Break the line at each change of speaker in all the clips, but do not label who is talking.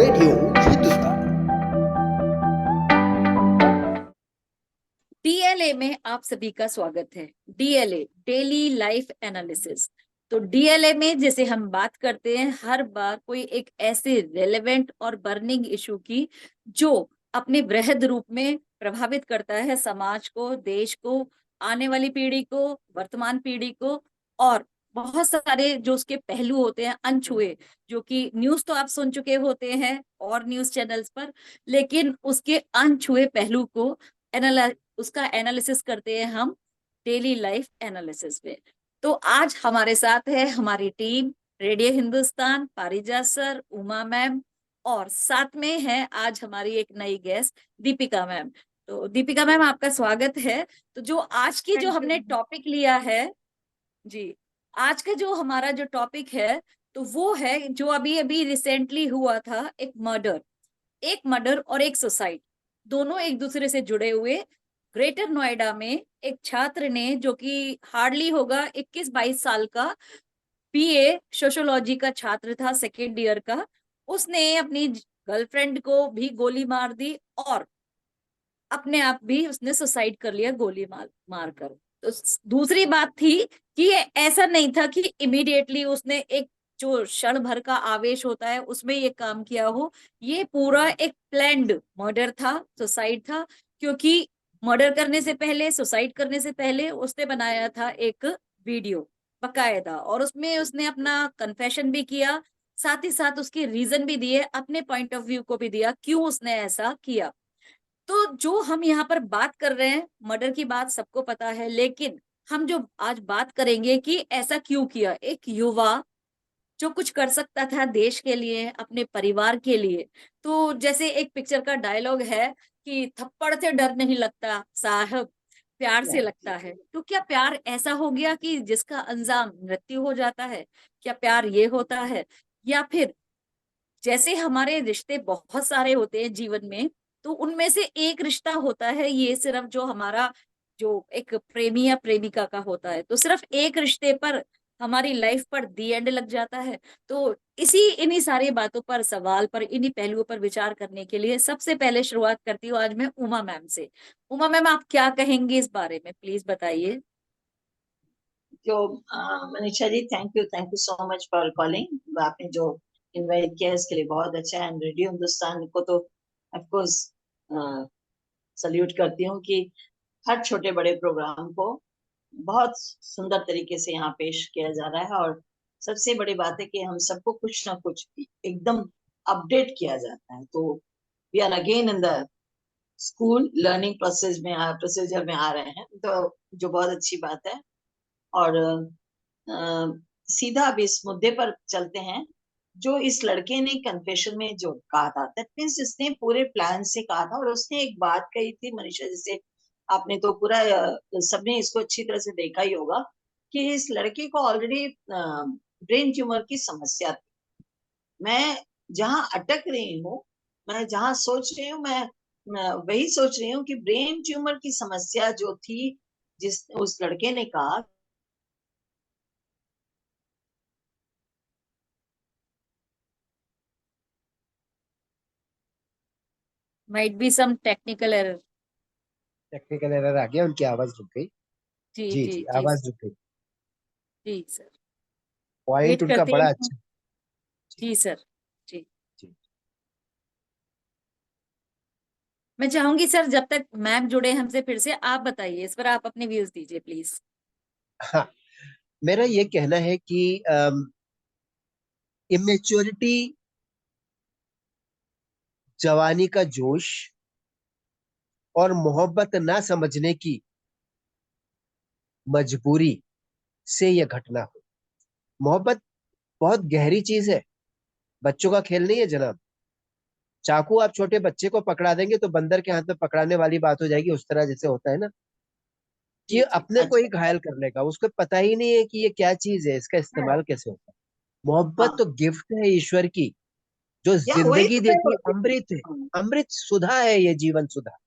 Radio Hindustan.
DLA में आप सभी का स्वागत है। DLA daily life analysis. तो डीएलए में जैसे हम बात करते हैं हर बार कोई एक ऐसे रेलेवेंट और बर्निंग इशू की जो अपने बृहद रूप में प्रभावित करता है समाज को, देश को, आने वाली पीढ़ी को, वर्तमान पीढ़ी को, और बहुत सारे जो उसके पहलू होते हैं अनछुए, जो कि न्यूज तो आप सुन चुके होते हैं और न्यूज चैनल्स पर, लेकिन उसके अनछुए पहलू को उसका एनालिसिस करते हैं हम डेली लाइफ एनालिसिस में। तो आज हमारे साथ है हमारी टीम रेडियो हिंदुस्तान, पारिजात सर, उमा मैम, और साथ में है आज हमारी एक नई गेस्ट दीपिका मैम। तो दीपिका मैम, आपका स्वागत है। तो जो आज की जो हमने टॉपिक लिया है, जी, आज का जो हमारा जो टॉपिक है, तो वो है जो अभी अभी रिसेंटली हुआ था, एक मर्डर और एक सुसाइड, दोनों एक दूसरे से जुड़े हुए। ग्रेटर नोएडा में एक छात्र ने, जो कि हार्डली होगा 21-22 साल का, बीए सोशियोलॉजी का छात्र था, सेकेंड ईयर का, उसने अपनी गर्लफ्रेंड को भी गोली मार दी और अपने आप भी उसने सुसाइड कर लिया गोली मारकर। तो दूसरी बात थी कि ये ऐसा नहीं था कि इमीडिएटली उसने एक जो क्षण भर का आवेश होता है उसमें ये काम किया हो। ये पूरा एक प्लान्ड मर्डर था, सुसाइड था, क्योंकि मर्डर करने से पहले, सुसाइड करने से पहले उसने बनाया था एक वीडियो बकायदा, और उसमें उसने अपना कन्फेशन भी किया, साथ ही साथ उसके रीजन भी दिए, अपने पॉइंट ऑफ व्यू को भी दिया क्यों उसने ऐसा किया। तो जो हम यहाँ पर बात कर रहे हैं, मर्डर की बात सबको पता है, लेकिन हम जो आज बात करेंगे कि ऐसा क्यों किया एक युवा जो कुछ कर सकता था देश के लिए, अपने परिवार के लिए। तो जैसे एक पिक्चर का डायलॉग है कि थप्पड़ से डर नहीं लगता साहब, प्यार से लगता है। तो क्या प्यार ऐसा हो गया कि जिसका अंजाम मृत्यु हो जाता है? क्या प्यार ये होता है? या फिर जैसे हमारे रिश्ते बहुत सारे होते हैं जीवन में, तो उनमें से एक रिश्ता होता है ये सिर्फ जो हमारा, जो एक प्रेमी या प्रेमिका का होता है, तो सिर्फ एक रिश्ते पर हमारी लाइफ पर दी एंड लग जाता है। तो इन्हीं सारी बातों पर, सवाल पर, इन्हीं पहलुओं पर विचार करने के लिए सबसे पहले शुरुआत करती हूँ आज मैं उमा मैम से। उमा मैम, आप क्या कहेंगे इस बारे में, प्लीज बताइए।
जो Manisha ji, thank you so much for calling. आपने जो इनवाइट किया इसके लिए बहुत अच्छा है। एंड रेडियो हिंदुस्तान को तो ऑफ कोर्स सल्यूट करती हूँ कि हर छोटे बड़े प्रोग्राम को बहुत सुंदर तरीके से यहाँ पेश किया जा रहा है। और सबसे बड़ी बात है कि हम सबको कुछ ना कुछ एकदम अपडेट किया जाता है। तो we are again in the school learning procedure में आ रहे हैं, तो जो बहुत अच्छी बात है। और सीधा अब इस मुद्दे पर चलते हैं। जो इस लड़के ने कन्फेशन में जो कहा था, दैट मीन्स इसने पूरे प्लान से कहा था। और उसने एक बात कही थी मनीषा, जैसे आपने तो पूरा सबने इसको अच्छी तरह से देखा ही होगा कि इस लड़के को ऑलरेडी ब्रेन ट्यूमर की समस्या थी। मैं जहां अटक रही हूँ, मैं जहां सोच रही हूँ, मैं वही सोच रही हूँ कि ब्रेन ट्यूमर की समस्या जो थी, जिस उस लड़के ने कहा,
might be some technical error.
Technical error आ गया, उनकी आवाज रुक गई।
जी
जी
जी
जी,
जी
आवाज रुक गई।
जी सर,
पॉइंट
वेट
उनका
करते
बड़ा
हैं।
अच्छा। जी
जी सर। जी,
जी।
मैं चाहूंगी सर जब तक मैम जुड़े हमसे, फिर से आप बताइए इस पर, आप अपने व्यूज दीजिए प्लीज।
हाँ, मेरा ये कहना है कि इमेच्योरिटी, जवानी का जोश और मोहब्बत ना समझने की मजबूरी से यह घटना हो। मोहब्बत बहुत गहरी चीज है, बच्चों का खेल नहीं है जनाब। चाकू आप छोटे बच्चे को पकड़ा देंगे तो बंदर के हाथ में पकड़ाने वाली बात हो जाएगी, उस तरह जैसे होता है ना कि
जी जी,
अपने को ही
अच्छा,
घायल कर लेगा। उसको पता ही नहीं है कि ये क्या चीज है, इसका इस्तेमाल कैसे होता है। मोहब्बत
हाँ,
तो गिफ्ट है ईश्वर की, जो
या वही
जिंदगी
तो मैं
देती है,
बोलती
अमृत है।
हूँ।
अमृत सुधा है ये, जीवन सुधा।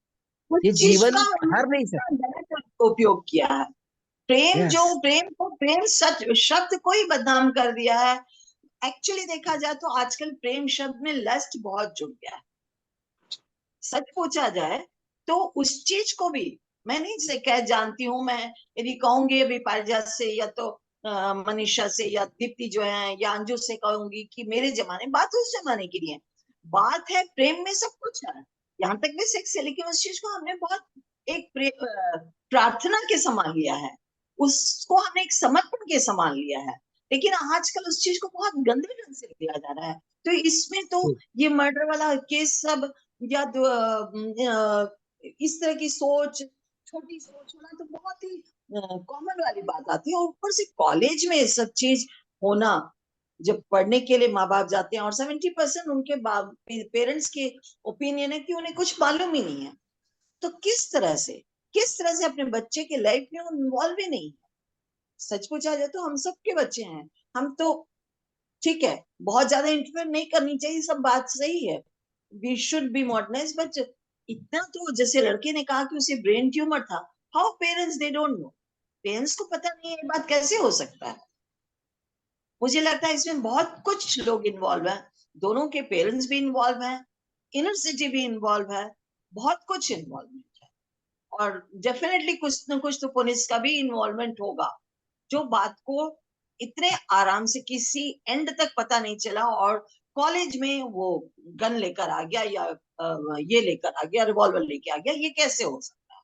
उस
ये
चीज
जीवन
का
हार नहीं
उन्होंने
सकता।
गलत उपयोग किया है। प्रेम, जो
यस।
प्रेम को, प्रेम सच शब्द को ही बदनाम कर दिया है। एक्चुअली देखा जाए तो आजकल प्रेम शब्द में लस्ट बहुत जुड़ गया है। सच पूछा जाए तो उस चीज को भी मैं नहीं से कह जानती हूँ। मैं यदि कहूंगी अभी पारिजात से या तो मनीषा से या दीप्ति जो है या अंजू से कहूंगी कि मेरे जमाने, बात उस जमाने की नहीं है, बात है प्रेम में सब कुछ है, यहाँ तक भी सेक्स है, लेकिन उस चीज को हमने बहुत एक प्रार्थना के समान लिया है, उसको हमने एक समर्पण के समान लिया है। लेकिन आजकल उस चीज को बहुत गंदे ढंग से लिया जा रहा है। तो इसमें तो ये मर्डर वाला केस सब या इस तरह की सोच, छोटी सोच होना तो बहुत ही कॉमन वाली बात आती है। और ऊपर से कॉलेज में ये सब चीज होना, जब पढ़ने के लिए माँ बाप जाते हैं और 70% उनके पेरेंट्स के ओपिनियन है कि उन्हें कुछ मालूम ही नहीं है, तो किस तरह से अपने बच्चे के लाइफ में इन्वॉल्व ही नहीं है। सच पूछा जाए तो हम सबके बच्चे हैं, हम तो ठीक है, बहुत ज्यादा इंटरफेयर नहीं करनी चाहिए, सब बात सही है, we should be modernise, but इतना तो, जैसे लड़के ने कहा कि उसे ब्रेन ट्यूमर था, how parents they don't know, parents को पता नहीं है, ये बात कैसे हो सकता है? मुझे लगता है इसमें बहुत कुछ लोग इन्वॉल्व हैं, दोनों के पेरेंट्स भी इन्वॉल्व हैं, इनर सिटी भी इन्वॉल्व है, बहुत कुछ इन्वॉल्वमेंट है। और डेफिनेटली कुछ ना कुछ तो पुलिस का भी इन्वॉल्वमेंट होगा, जो बात को इतने आराम से किसी एंड तक पता नहीं चला और कॉलेज में वो गन लेकर आ गया या ये लेकर आ गया, रिवॉल्वर लेके आ गया, ये कैसे हो सकता है?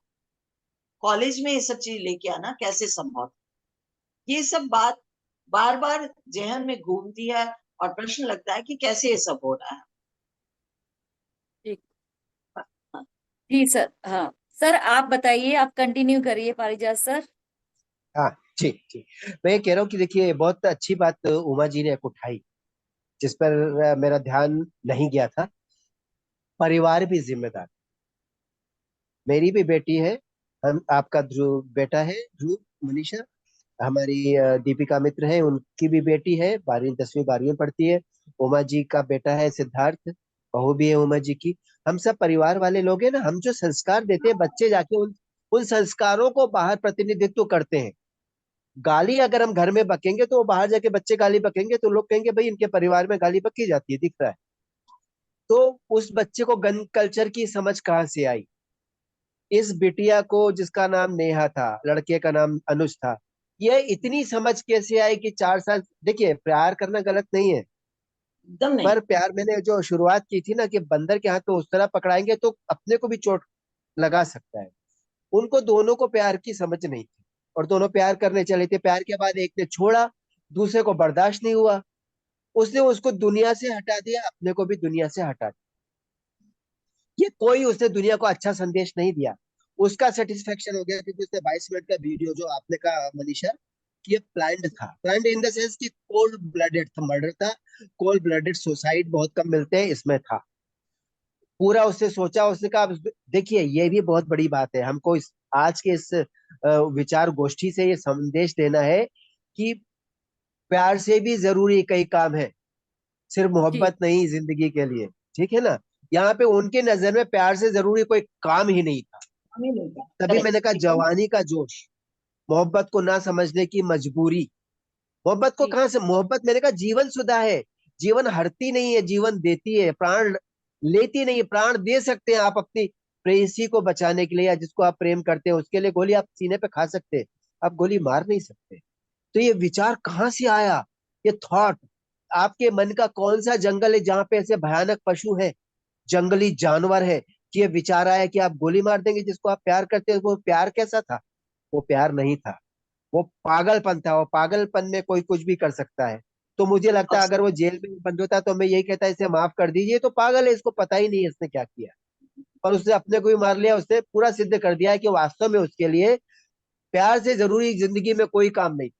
कॉलेज में ये सब चीज लेके आना कैसे संभव? ये सब बात बार बार जहन में घूमती है और प्रश्न लगता है कि कैसे ये सब हो रहा है।
ठीक। जी सर, हाँ सर, आप बताइए, आप कंटिन्यू करिए पारिजात सर।
हाँ, ठीक ठीक। मैं ये कह रहा हूँ कि देखिए, बहुत अच्छी बात उमा जी ने एक उठाई, जिस पर मेरा ध्यान नहीं गया था। परिवार भी जिम्मेदार। मेरी भी बेटी है, हम आपका ध्रुव बेटा है, ध्रुव, मनीषा हमारी दीपिका मित्र है, उनकी भी बेटी है, 12वीं 10वीं 12वीं में पढ़ती है। उमा जी का बेटा है सिद्धार्थ, बहू भी है उमा जी की। हम सब परिवार वाले लोग हैं ना, हम जो संस्कार देते हैं बच्चे जाके उन संस्कारों को बाहर प्रतिनिधित्व करते हैं। गाली अगर हम घर में बकेंगे तो वो बाहर जाके बच्चे गाली बकेंगे तो लोग कहेंगे भाई इनके परिवार में गाली बकी जाती है, दिख रहा है। तो उस बच्चे को गन कल्चर की समझ कहाँ से आई? इस बिटिया को, जिसका नाम नेहा था, लड़के का नाम अनुज था, ये इतनी समझ कैसे आई कि 4 साल, देखिए प्यार करना गलत नहीं है,
एकदम नहीं।
पर प्यार मैंने जो शुरुआत की थी ना कि बंदर के हाथ में उस तरह पकड़ाएंगे तो अपने को भी चोट लगा सकता है। उनको दोनों को प्यार की समझ नहीं थी और दोनों प्यार करने चले थे। प्यार के बाद एक ने छोड़ा, दूसरे को बर्दाश्त नहीं हुआ, उसने उसको दुनिया से हटा दिया, अपने को भी दुनिया से हटा दिया। ये कोई उसने दुनिया को अच्छा संदेश नहीं दिया। उसका सेटिस्फेक्शन हो गया क्योंकि उसने 22 मिनट का वीडियो, जो आपने कहा मनीषा, कि ये प्लान्ड था, प्लान्ड इन द सेंस कि कोल्ड ब्लडेड था, मर्डर था। कोल्ड ब्लडेड सुसाइड बहुत कम मिलते हैं, इसमें था। पूरा उसने सोचा, उसने कहा देखिए ये भी बहुत बड़ी बात है, हमको आज के इस विचार गोष्ठी से ये संदेश देना है कि प्यार से भी जरूरी कई काम है, सिर्फ
जी
मोहब्बत नहीं जिंदगी के लिए। ठीक है ना? यहाँ पे उनके नजर में प्यार से जरूरी कोई काम ही नहीं था।
हमें नहीं था,
तभी
करेक्ट
मैंने कहा
एकदम।
जवानी का जोश, मोहब्बत को ना समझने की मजबूरी। मोहब्बत को
जी
कहां से, मोहब्बत मैंने कहा जीवन सुधा है। जीवन हरती नहीं है, जीवन देती है, प्राण लेती नहीं है। प्राण दे सकते हैं आप अपनी प्रेयसी को बचाने के लिए, या जिसको आप प्रेम करते हैं उसके लिए गोली आप सीने पे खा सकते हैं, आप गोली मार नहीं सकते। तो ये विचार कहाँ से आया? ये थॉट आपके मन का कौन सा जंगल है जहाँ पे ऐसे भयानक पशु है, जंगली जानवर है, कि ये विचार आया कि आप गोली मार देंगे जिसको आप प्यार करते हैं? वो प्यार कैसा था? वो प्यार नहीं था, वो पागलपन था। वो पागलपन में कोई कुछ भी कर सकता है। तो मुझे लगता
और
है अगर वो जेल में बंद होता तो मैं यही कहता, इसे माफ कर दीजिए, तो पागल है, इसको पता ही नहीं है इसने क्या किया। पर उसने अपने को भी मार लिया, उसने पूरा सिद्ध कर दिया है कि वास्तव में उसके लिए प्यार से जरूरी जिंदगी में कोई काम नहीं।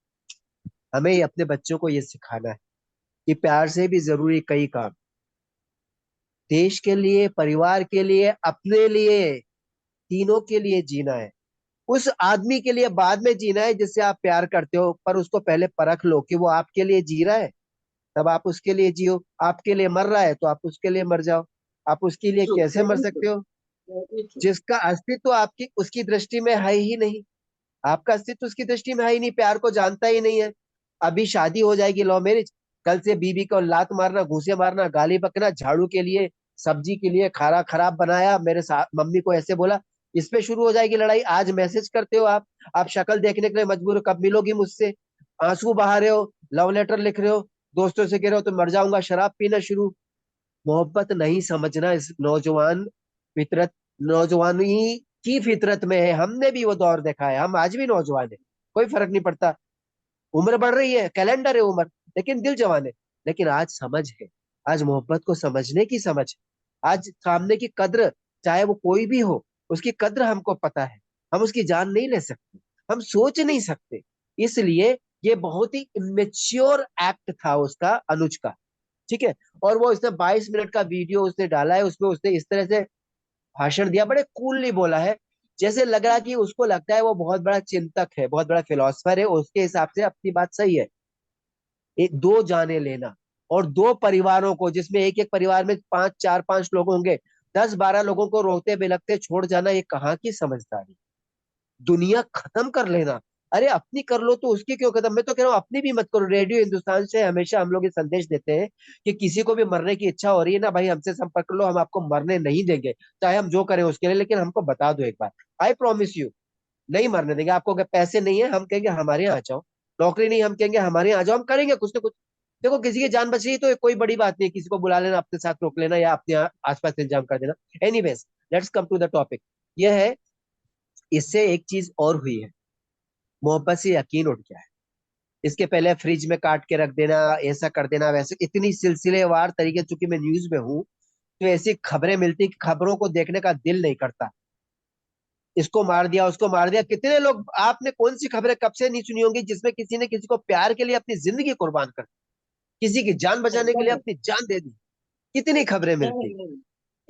हमें अपने बच्चों को ये सिखाना है कि प्यार से भी जरूरी कई काम, देश के लिए, परिवार के लिए, अपने लिए, तीनों के लिए जीना है। उस आदमी के लिए बाद में जीना है जिससे आप प्यार करते हो, पर उसको पहले परख लो कि वो आपके लिए जी रहा है, तब आप उसके लिए जियो। आपके लिए मर रहा है तो आप उसके लिए मर जाओ। आप उसके लिए
ट्रू,
कैसे मर
वेरी ट्रू,
सकते हो
वेरी ट्रू।
जिसका अस्तित्व आपकी उसकी दृष्टि में है ही नहीं? आपका अस्तित्व उसकी दृष्टि में है ही नहीं, प्यार को जानता ही नहीं है। अभी शादी हो जाएगी, लव मैरिज, कल से बीवी को लात मारना, घूंसे मारना, गाली बकना, झाड़ू के लिए, सब्जी के लिए खाना खराब बनाया, मेरे साथ मम्मी को ऐसे बोला, इस पे शुरू हो जाएगी लड़ाई। आज मैसेज करते हो आप शक्ल देखने के लिए मजबूर हो, कब मिलोगी मुझसे, आंसू बहा रहे हो, लव लेटर लिख रहे हो, दोस्तों से कह रहे हो तो मर जाऊंगा, शराब पीना शुरू। मोहब्बत नहीं समझना इस नौजवान फितरत, नौजवानी की फितरत में है। हमने भी वो दौर देखा है, हम आज भी नौजवान है, कोई फर्क नहीं पड़ता। उम्र बढ़ रही है, कैलेंडर है उम्र, लेकिन दिल जवान है। लेकिन आज समझ है, आज मोहब्बत को समझने की समझ है। आज सामने की कद्र, चाहे वो कोई भी हो, उसकी कद्र हमको पता है। हम उसकी जान नहीं ले सकते, हम सोच नहीं सकते। इसलिए ये बहुत ही इमेच्योर एक्ट था उसका, अनुज का। ठीक है। और वो इसने 22 मिनट का वीडियो उसने डाला है, उसमें उसने इस तरह से भाषण दिया, बड़े कूलली बोला है, जैसे लग रहा कि उसको लगता है वो बहुत बड़ा चिंतक है, बहुत बड़ा फिलोसफर है, उसके हिसाब से अपनी बात सही है। एक दो जाने लेना और दो परिवारों को, जिसमें एक एक परिवार में पांच चार पांच लोग होंगे, 10-12 लोगों को रोते बिलखते छोड़ जाना, ये कहाँ की समझदारी। दुनिया खत्म कर लेना, अरे अपनी कर लो तो उसकी क्यों खत्म। मैं तो कह रहा हूँ अपनी भी मत करो। रेडियो हिंदुस्तान से हमेशा हम लोग ये संदेश देते हैं कि किसी को भी मरने की इच्छा हो रही है ना भाई, हमसे संपर्क कर लो, हम आपको मरने नहीं देंगे, चाहे हम जो करें उसके लिए, लेकिन हमको बता दो एक बार, आई प्रॉमिस यू, नहीं मरने देंगे आपको। अगर पैसे नहीं है हम कहेंगे हमारे यहाँ आ जाओ, नौकरी नहीं हम कहेंगे हमारे यहाँ आ जाओ, हम करेंगे कुछ ना कुछ। देखो किसी की जान बच रही है तो कोई बड़ी बात नहीं है, किसी को बुला लेना, अपने साथ रोक लेना या अपने आसपास इंतजाम कर देना। Anyways, let's come to the topic. यह है, इससे एक चीज और हुई है, मोहब्बत से यकीन उठ गया है। इसके पहले फ्रिज में काट के रख देना, ऐसा कर देना, वैसे इतनी सिलसिलेवार तरीके, चूंकि मैं न्यूज में हूँ तो ऐसी खबरें मिलती कि खबरों को देखने का दिल नहीं करता। इसको मार दिया, उसको मार दिया, कितने लोग, आपने कौन सी खबरें कब से नहीं सुनी होंगी जिसमें किसी ने किसी को प्यार के लिए अपनी जिंदगी कुर्बान कर दी, किसी की जान बचाने के लिए
एकदम
अपनी जान दे दी। कितनी खबरें
एकदम
मिलती।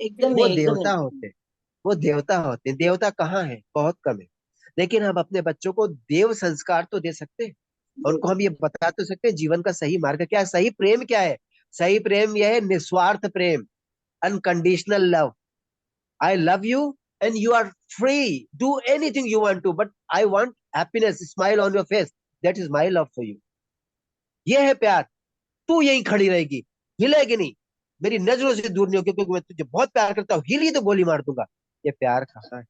एकदम एकदम
वो
नहीं, एकदम
देवता
नहीं।
होते, वो देवता होते हैं। देवता कहाँ है, बहुत कम है। लेकिन हम अपने बच्चों को देव संस्कार तो दे सकते हैं, उनको हम ये बता तो सकते हैं जीवन का सही मार्ग क्या है, सही प्रेम क्या है। सही प्रेम यह है निस्वार्थ प्रेम, unconditional love. I love you and you are free, do anything you want to, but I want happiness, smile on your face, that is my love for you. ये है प्यार। तू यहीं खड़ी रहेगी, हिलेगी नहीं, मेरी नजरों से दूर नहीं होगी, क्योंकि मैं तुझे बहुत प्यार करता हूँ, हिली तो गोली मार दूंगा। ये प्यार कहाँ है,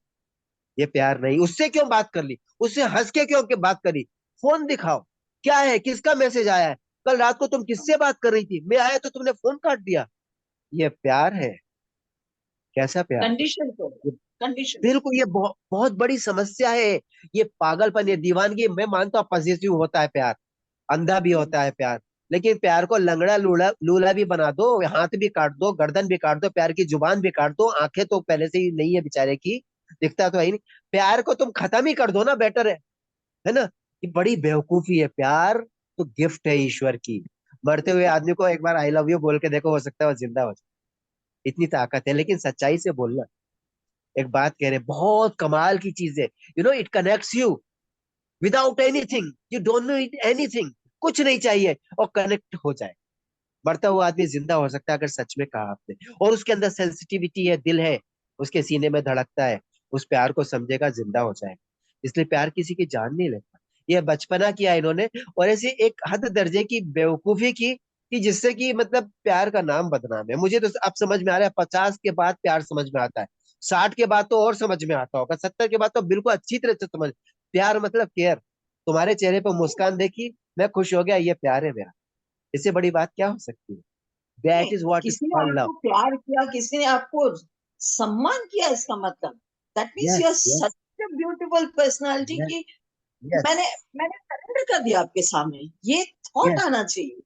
ये प्यार नहीं। उससे क्यों बात कर ली, उससे हंस के क्यों के बात करी, फोन दिखाओ, क्या है, किसका मैसेज आया है, कल रात को तुम किससे बात कर रही थी, मैं आया तो तुमने फोन काट दिया। ये प्यार है, कैसा प्यार।
कंडीशन तो,
ये
कंडीशन।
बिल्कुल, ये बहुत बहुत बड़ी समस्या है। ये पागलपन, ये दीवानगी, मैं मानता हूँ पॉजिटिव होता है प्यार, अंधा भी होता है प्यार, लेकिन प्यार को लंगड़ा लूला लूला भी बना दो, हाथ भी काट दो, गर्दन भी काट दो, प्यार की जुबान भी काट दो, आंखें तो पहले से ही नहीं है बेचारे की, दिखता तो है ही नहीं। प्यार को तुम खत्म ही कर दो ना, बेटर है ना। ये बड़ी बेवकूफी है। प्यार तो गिफ्ट है ईश्वर की। मरते हुए आदमी को एक बार आई लव यू बोल के देखो, हो सकता है वो जिंदा हो जाए, इतनी ताकत है। लेकिन सच्चाई से बोलना, एक बात कह रहे हैं, बहुत कमाल की चीज है। You know, it connects you without anything, you don't need anything, कुछ नहीं चाहिए और कनेक्ट हो जाए। मरता हुआ आदमी जिंदा हो सकता है अगर सच में कहा आपने, और उसके अंदर सेंसिटिविटी है, दिल है, उसके सीने में धड़कता है, उस प्यार को समझेगा, जिंदा हो जाए। इसलिए प्यार किसी की जान नहीं लेता। ये बचपना किया इन्होंने, और ऐसी एक हद दर्जे की बेवकूफी की कि जिससे कि मतलब प्यार का नाम बदनाम है। मुझे तो अब समझ में आ रहा है, 50 के बाद प्यार समझ में आता है, 60 के बाद तो और समझ में आता होगा, 70 के बाद तो बिल्कुल अच्छी तरह से समझ। प्यार मतलब केयर। तुम्हारे चेहरे पर मुस्कान देखी, मैं खुश हो गया, ये प्यार है मेरा। इससे बड़ी बात क्या हो सकती है। दैट इज
नहीं,
व्हाट इज
किसी ने
कॉल्ड लव।
आपको प्यार किया, किसी ने आपको सम्मान किया, इसका मतलब that means you
yes
are
yes
such a beautiful personality
yes
कि
यस
मैंने मैंने सरेंडर कर दिया आपके सामने। ये थॉट
यस,
आना चाहिए।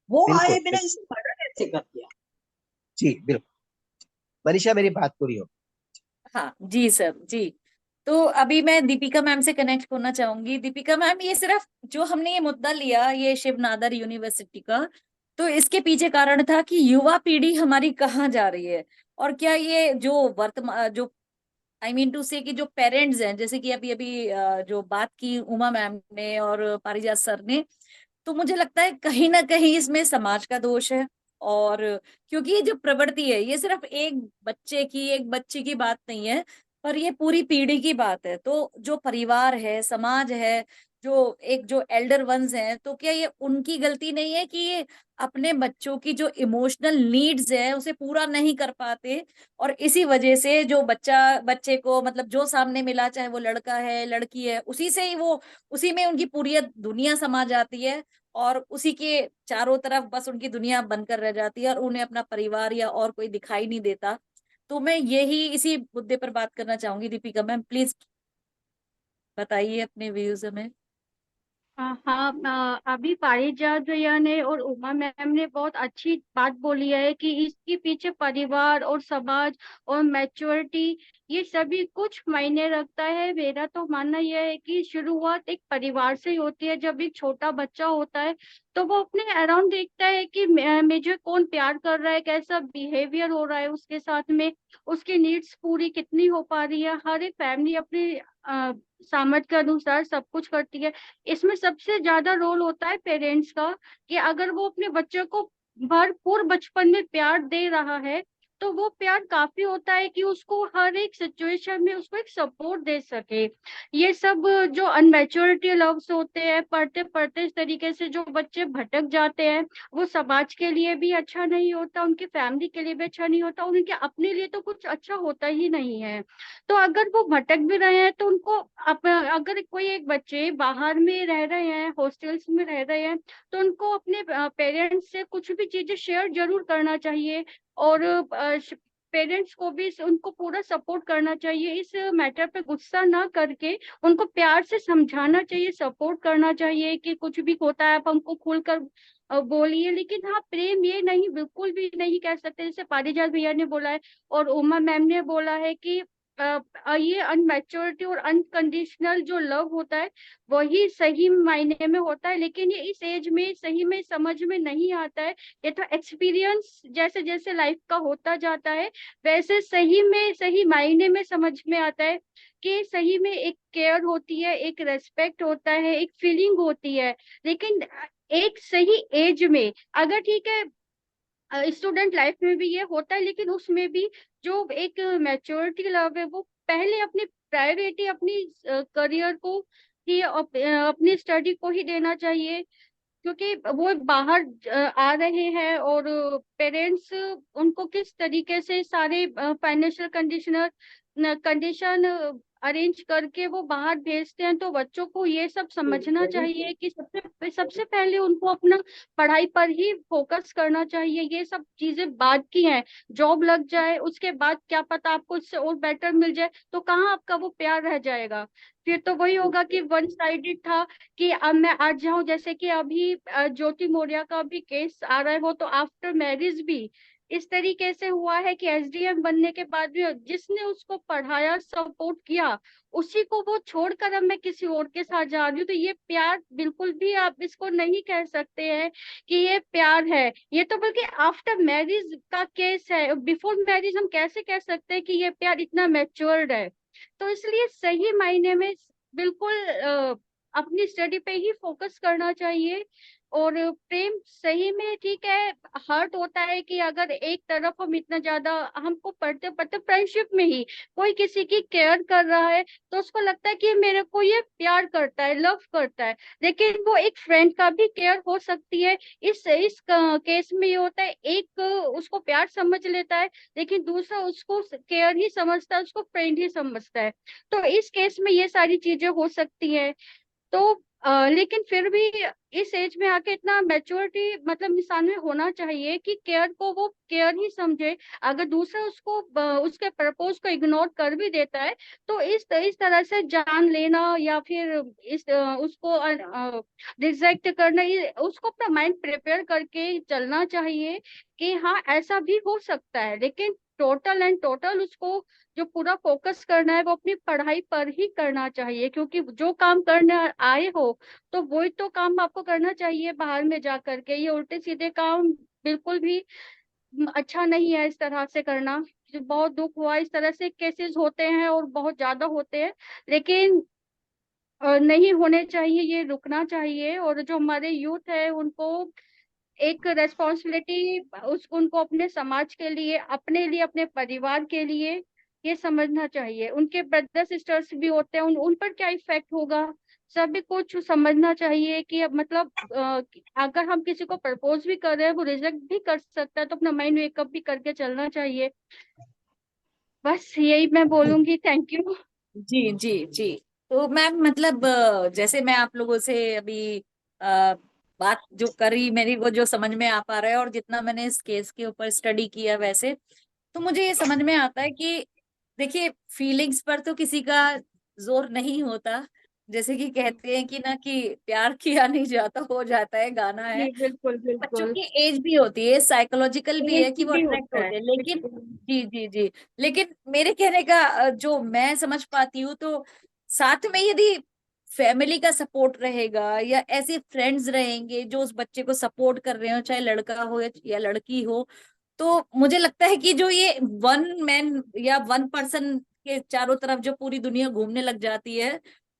वो
बिल्कुल
आए बिना
बिल्कुल।
इसे मर्डर कैसे कर दिया।
जी बिल्कुल। मनीषा, मेरी बात पूरी हो।
हाँ जी सर जी। तो अभी मैं दीपिका मैम से कनेक्ट होना चाहूंगी। दीपिका मैम, ये सिर्फ जो हमने ये मुद्दा लिया ये शिव नादर यूनिवर्सिटी का, तो इसके पीछे कारण था कि युवा पीढ़ी हमारी कहाँ जा रही है, और क्या ये जो वर्तमान जो आई मीन टू से कि जो पेरेंट्स हैं, जैसे कि अभी अभी जो बात की उमा मैम ने और पारिजात सर ने, तो मुझे लगता है कहीं ना कहीं इसमें समाज का दोष है। और क्योंकि ये जो प्रवृत्ति है ये सिर्फ एक बच्चे की एक बच्ची की बात नहीं है, पर ये पूरी पीढ़ी की बात है। तो जो परिवार है, समाज है, जो एल्डर वंस हैं, तो क्या ये उनकी गलती नहीं है कि ये अपने बच्चों की जो इमोशनल नीड्स है उसे पूरा नहीं कर पाते, और इसी वजह से जो बच्चे को मतलब जो सामने मिला, चाहे वो लड़का है लड़की है, उसी से ही वो, उसी में उनकी पूरी दुनिया समा जाती है, और उसी के चारों तरफ बस उनकी दुनिया बनकर रह जाती है, और उन्हें अपना परिवार या और कोई दिखाई नहीं देता। तो मैं यही इसी मुद्दे पर बात करना चाहूंगी। दीपिका मैम, प्लीज बताइए अपने व्यूज हमें।
हाँ हाँ, अभी पारिजात भैया ने और उमा मैम ने बहुत अच्छी बात बोली है कि इसके पीछे परिवार और समाज और मैच्योरिटी, ये सभी कुछ मायने रखता है। मेरा तो मानना यह है कि शुरुआत एक परिवार से ही होती है। जब एक छोटा बच्चा होता है तो वो अपने अराउंड देखता है कि मुझे कौन प्यार कर रहा है, कैसा बिहेवियर हो रहा है उसके साथ में, उसकी नीड्स पूरी कितनी हो पा रही है। हर एक फैमिली अपनी सामर्थ्य के अनुसार सब कुछ करती है। इसमें सबसे ज्यादा रोल होता है पेरेंट्स का, कि अगर वो अपने बच्चे को भरपूर बचपन में प्यार दे रहा है तो वो प्यार काफी होता है कि उसको हर एक सिचुएशन में उसको एक सपोर्ट दे सके। ये सब जो अनमेच्योरिटी लव्स होते हैं, पढ़ते पढ़ते इस तरीके से जो बच्चे भटक जाते हैं, वो समाज के लिए भी अच्छा नहीं होता, उनकी फैमिली के लिए भी अच्छा नहीं होता, उनके अपने लिए तो कुछ अच्छा होता ही नहीं है। तो अगर वो भटक भी रहे हैं तो उनको अगर कोई एक बच्चे बाहर में रह रहे हैं, हॉस्टल्स में रह रहे हैं, तो उनको अपने पेरेंट्स से कुछ भी चीजें शेयर जरूर करना चाहिए, और पेरेंट्स को भी उनको पूरा सपोर्ट करना चाहिए। इस मैटर पे गुस्सा ना करके उनको प्यार से समझाना चाहिए, सपोर्ट करना चाहिए कि कुछ भी होता है आप हमको खुलकर बोलिए। लेकिन हाँ, प्रेम ये नहीं, बिल्कुल भी नहीं कह सकते, जैसे पारिजात भैया ने बोला है और उमा मैम ने बोला है कि ये अनमेच्योरिटी और अनकंडीशनल जो लव होता है वही सही मायने में होता है। लेकिन ये इस एज में सही में समझ में नहीं आता है। ये तो एक्सपीरियंस जैसे जैसे लाइफ का होता जाता है वैसे सही में सही मायने में समझ में आता है कि सही में एक केयर होती है, एक रेस्पेक्ट होता है, एक फीलिंग होती है। लेकिन एक सही एज में अगर ठीक है, स्टूडेंट लाइफ में भी ये होता है, लेकिन उसमें भी जो एक मैच्योरिटी लव है वो पहले अपनी प्रायोरिटी अपनी करियर को ही अपनी स्टडी को ही देना चाहिए। क्योंकि वो बाहर आ रहे हैं और पेरेंट्स उनको किस तरीके से सारे फाइनेंशियल कंडीशन अरेंज करके वो बाहर भेजते हैं, तो बच्चों को ये सब समझना चाहिए कि सबसे सबसे पहले उनको अपना पढ़ाई पर ही फोकस करना चाहिए। ये सब चीजें बाद की हैं। जॉब लग जाए उसके बाद क्या पता आपको इससे और बेटर मिल जाए, तो कहाँ आपका वो प्यार रह जाएगा। फिर तो वही होगा कि वन साइडेड था कि अब मैं आ जाऊं। जैसे कि अभी ज्योति मौर्य का भी केस आ रहा है, वो तो आफ्टर मैरिज भी इस तरीके से हुआ है कि एसडीएम बनने के बाद भी जिसने उसको पढ़ाया सपोर्ट किया उसी को वो छोड़कर अब मैं किसी और के साथ जा रही हूँ। तो ये प्यार बिल्कुल भी आप इसको नहीं कह सकते हैं कि ये प्यार है। ये तो बल्कि आफ्टर मैरिज का केस है। बिफोर मैरिज हम कैसे कह सकते हैं कि ये प्यार इतना मैच्योर्ड है। तो इसलिए सही मायने में बिल्कुल अपनी स्टडी पे ही फोकस करना चाहिए। और प्रेम सही में ठीक है, हर्ट होता है कि अगर एक तरफ हम इतना ज्यादा हमको पढ़ते पढ़ते फ्रेंडशिप में ही कोई किसी की केयर कर रहा है तो उसको लगता है कि मेरे को ये प्यार करता है, लव करता है। लेकिन वो एक फ्रेंड का भी केयर हो सकती है। इस केस में ये होता है, एक उसको प्यार समझ लेता है लेकिन दूसरा उसको केयर ही समझता है, उसको फ्रेंड ही समझता है। तो इस केस में ये सारी चीजें हो सकती है। तो लेकिन फिर भी इस एज में आके इतना मैच्योरिटी मतलब इंसान में होना चाहिए कि केयर को वो केयर ही समझे। अगर दूसरा उसको उसके प्रपोज को इग्नोर कर भी देता है तो इस तरह से जान लेना या फिर उसको रिजेक्ट करना, ये उसको अपना माइंड प्रिपेयर करके चलना चाहिए कि हाँ ऐसा भी हो सकता है। लेकिन टोटल एंड टोटल उसको जो पूरा फोकस करना है वो अपनी पढ़ाई पर ही करना चाहिए। क्योंकि जो काम करने आए हो तो वही तो काम आपको करना चाहिए बाहर में जा करके। ये उल्टे सीधे काम बिल्कुल भी अच्छा नहीं है इस तरह से करना। बहुत दुख हुआ, इस तरह से केसेस होते हैं और बहुत ज्यादा होते हैं। लेकिन नहीं होने चाहिए, ये रुकना चाहिए। और जो हमारे यूथ है उनको एक रेस्पॉन्सिबिलिटी उस उनको अपने समाज के लिए, अपने लिए, अपने परिवार के लिए ये समझना चाहिए। उनके ब्रदर सिस्टर्स भी होते हैं, उन पर क्या इफेक्ट होगा। सभी को समझना चाहिए कि अब मतलब अगर हम किसी को प्रपोज भी कर रहे हैं वो रिजेक्ट भी कर सकता है, तो अपना माइंड मेकअप भी करके चलना चाहिए। बस यही मैं बोलूंगी। Thank you.
जी जी जी। तो मैम मतलब जैसे मैं आप लोगों से अभी बात जो करी, मेरी को जो समझ में आ पा रहा है और जितना मैंने इस केस के ऊपर स्टडी किया, वैसे तो मुझे ये समझ में आता है कि देखिए, फीलिंग्स पर तो किसी का जोर नहीं होता। जैसे कि कहते हैं कि ना कि प्यार किया नहीं जाता, हो जाता है, गाना है।
जी बिल्कुल
बच्चों
बिल्कुल।
की एज भी होती है, साइकोलॉजिकल भी है कि
एज
वो
भी
अट्रैक्ट
होता है
होते हैं, लेकिन
बिल्कुल।
जी जी जी। लेकिन मेरे कहने का जो मैं समझ पाती हूँ, तो साथ में यदि फैमिली का सपोर्ट रहेगा या ऐसे फ्रेंड्स रहेंगे जो उस बच्चे को सपोर्ट कर रहे हो, चाहे लड़का हो या लड़की हो, तो मुझे लगता है कि जो ये वन मैन या वन पर्सन के चारों तरफ जो पूरी दुनिया घूमने लग जाती है,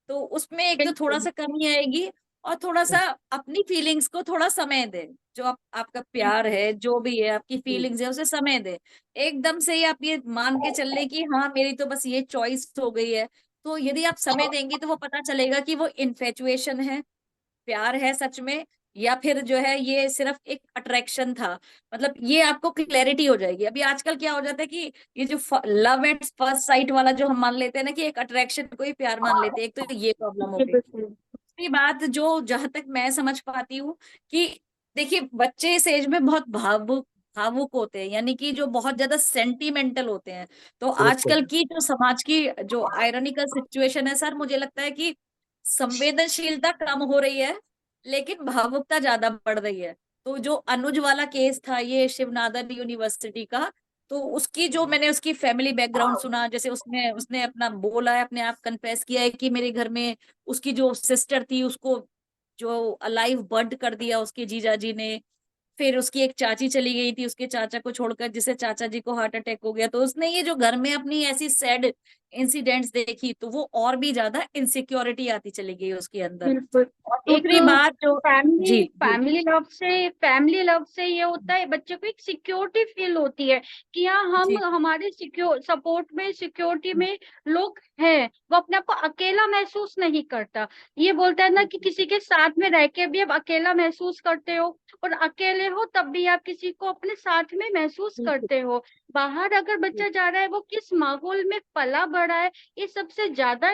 तो उसमें एक तो थोड़ा
बिल्कुल
सा कमी आएगी। और थोड़ा सा अपनी फीलिंग्स को थोड़ा समय दे, जो आपका प्यार है, जो भी है आपकी फीलिंग्स है, उसे समय दे। एकदम से ही आप ये मान के चल ले कि हाँ मेरी तो बस ये चॉइस हो गई है, तो यदि आप समय देंगी तो वो पता चलेगा कि वो इन्फेचुएशन है, प्यार है सच में, या फिर जो है ये सिर्फ एक अट्रैक्शन था। मतलब ये आपको क्लैरिटी हो जाएगी। अभी आजकल क्या हो जाता है कि ये जो लव एट फर्स्ट साइट वाला जो हम मान लेते हैं ना, कि एक अट्रैक्शन को ही प्यार मान लेते हैं, एक तो ये प्रॉब्लम हो
जी
गई।
बिल्कुल
दूसरी बात जो जहां तक मैं समझ पाती हूँ कि देखिए, बच्चे इस एज में बहुत भावुक भावुक होते हैं, यानी कि जो बहुत ज्यादा सेंटिमेंटल होते हैं। तो
बिल्कुल।
आजकल की जो समाज की जो आयरनिकल सिचुएशन है सर, मुझे लगता है कि संवेदनशीलता कम हो रही है, लेकिन भावुकता ज्यादा बढ़ रही है। तो जो अनुज वाला केस था ये शिवनाथन यूनिवर्सिटी का, तो उसकी जो मैंने उसकी फैमिली बैकग्राउंड सुना, जैसे उसने उसने अपना बोला है, अपने आप कन्फेस किया है कि मेरे घर में उसकी जो सिस्टर थी उसको जो अलाइव बर्ड कर दिया उसके जीजा जी ने। फिर उसकी एक चाची चली गई थी उसके चाचा को छोड़कर, जिसे चाचा जी को हार्ट अटैक हो गया। तो उसने ये जो घर में अपनी ऐसी सैड इंसिडेंट्स देखी, तो वो और भी ज्यादा इनसिक्योरिटी आती चली गई उसके अंदर।
बिल्कुल।
और
एक
दूसरी बात जो
फैमिली
जी जी
फैमिली लव से ये होता है, बच्चे को एक सिक्योरिटी फील होती है कि हाँ हम
जी
हमारे सिक्योरिटी में लोग हैं। वो अपने आप को अकेला महसूस नहीं करता। ये बोलता है ना कि किसी के साथ में रह के भी आप अकेला महसूस करते हो, और अकेले हो तब भी आप किसी को अपने साथ में महसूस
बिल्कुल
करते हो। बाहर अगर बच्चा जा रहा है, वो किस माहौल में पला बड़ा है, ये सबसे ज्यादा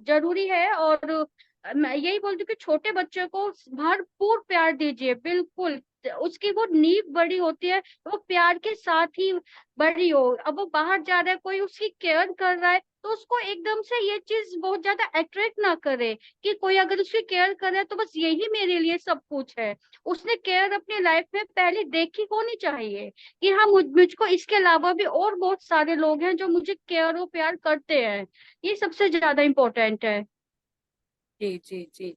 जरूरी है। और मैं यही बोलती हूँ कि छोटे बच्चे को भरपूर प्यार दीजिए। बिल्कुल उसकी वो नींव बड़ी होती है, वो प्यार के साथ ही बड़ी हो। अब वो बाहर जा रहा है, कोई उसकी केयर कर रहा है, तो उसको एकदम से ये चीज बहुत ज्यादा अट्रैक्ट ना करे कि कोई अगर उसकी केयर कर रहा है तो बस यही मेरे लिए सब कुछ है। उसने केयर अपनी लाइफ में पहले देखी होनी चाहिए कि हाँ मुझको इसके अलावा भी और बहुत सारे लोग हैं जो मुझे केयर और प्यार करते हैं। ये सबसे ज्यादा इम्पोर्टेंट है।
जी जी जी।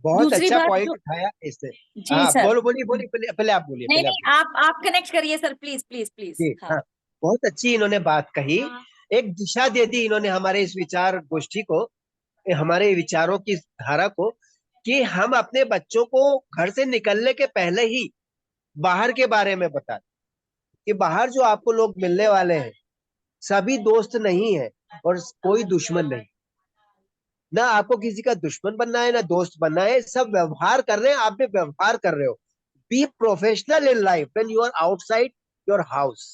बहुत
दूसरी
अच्छा
बात
पॉइंट
जो
उठाया इससे।
जी
हाँ,
सर।
बोलो, बोलिए बोलिए, पहले पहले आप बोलिए,
नहीं
पहले आप
नहीं,
बोलिए।
आप कनेक्ट करिए सर, प्लीज प्लीज प्लीज।
जी
हाँ
हाँ, बहुत अच्छी इन्होंने बात कही।
हाँ
एक दिशा दे दी इन्होंने हमारे इस विचार गोष्ठी को, हमारे विचारों की धारा को, कि हम अपने बच्चों को घर से निकलने के पहले ही बाहर के बारे में बता दें कि बाहर जो आपको लोग मिलने वाले हैं, सभी दोस्त नहीं है और कोई दुश्मन नहीं। ना आपको किसी का दुश्मन बनना है ना दोस्त बनना है, सब व्यवहार कर रहे हैं, आप भी व्यवहार कर रहे हो। Be professional in life when you are outside your house.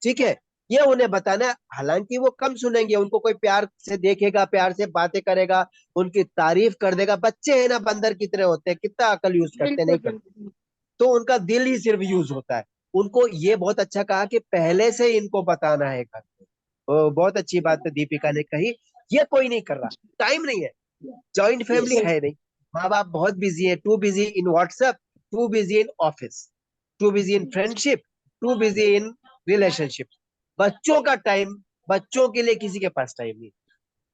ठीक है, ये उन्हें बताना है। हालांकि वो कम सुनेंगे, उनको कोई प्यार से देखेगा, प्यार से बातें करेगा, उनकी तारीफ कर देगा। बच्चे हैं ना, बंदर कितने होते हैं, कितना अकल यूज करते
बिल्कुल
नहीं करते।
बिल्कुल।
तो उनका दिल ही सिर्फ यूज होता है। उनको ये बहुत अच्छा कहा कि पहले से ही इनको बताना है घर पे। बहुत अच्छी बात दीपिका ने कही। ये कोई नहीं कर रहा, टाइम नहीं है, जॉइंट फैमिली
Yes.
है नहीं, माँ बाप बहुत बिजी है, too busy in WhatsApp, too busy in office, too busy in friendship, too busy in relationship. बच्चों का टाइम, बच्चों के लिए किसी के पास टाइम नहीं।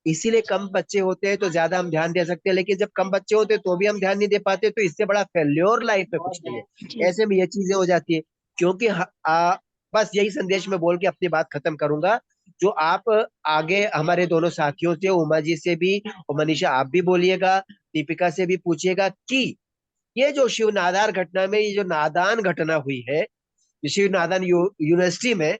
इसीलिए कम बच्चे होते हैं तो ज्यादा हम ध्यान दे सकते हैं, लेकिन जब कम बच्चे होते हैं तो भी हम ध्यान नहीं दे पाते, तो इससे बड़ा फेल्योर लाइफ में कुछ नहीं है। ऐसे में ये चीजें हो जाती है। क्योंकि बस यही संदेश में बोल के अपनी बात खत्म करूंगा। जो आप आगे हमारे दोनों साथियों से, उमा जी से भी और मनीषा आप भी बोलिएगा, दीपिका से भी पूछिएगा कि ये जो शिव नादार घटना में, ये जो नादान घटना हुई है शिव नादान यूनिवर्सिटी में,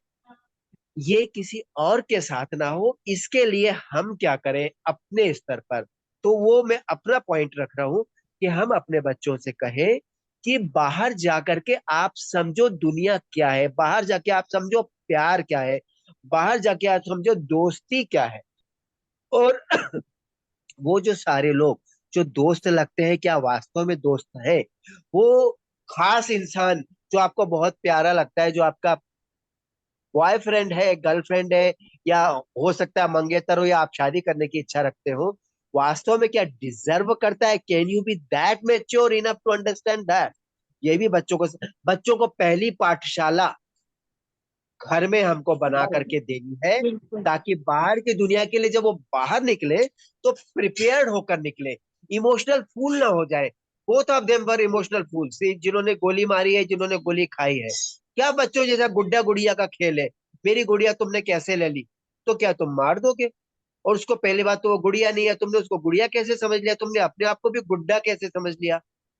ये किसी और के साथ ना हो, इसके लिए हम क्या करें अपने स्तर पर। तो वो मैं अपना पॉइंट रख रहा हूं कि हम अपने बच्चों से कहें कि बाहर जाकर के आप समझो दुनिया क्या है, बाहर जाके आप समझो प्यार क्या है, बाहर जाके आप समझो दोस्ती क्या है। और वो जो सारे लोग जो दोस्त लगते हैं, क्या वास्तव में दोस्त है? वो खास इंसान जो आपको बहुत प्यारा लगता है, जो आपका बॉयफ्रेंड है, गर्लफ्रेंड है, या हो सकता है मंगेतर हो, या आप शादी करने की इच्छा रखते हो, वास्तव में क्या डिजर्व करता है? Can you be that mature enough to understand that? ये भी बच्चों को पहली पाठशाला घर में हमको बना करके देनी है,
बिल्कुल।
ताकि बाहर की दुनिया के लिए जब वो बाहर निकले तो प्रिपेयर्ड होकर निकले, इमोशनल फूल ना हो जाए। Both of them were emotional फूल्स, जिन्होंने गोली मारी है, जिन्होंने गोली खाई है। क्या बच्चों जैसा गुड्डा गुड़िया का खेल है, मेरी गुड़िया तुमने कैसे ले ली, तो क्या तुम मार दोगे? और उसको पहली बात तो वो गुड़िया नहीं है, तुमने उसको गुड़िया कैसे समझ लिया, तुमने अपने आप को भी गुड्डा कैसे समझ लिया?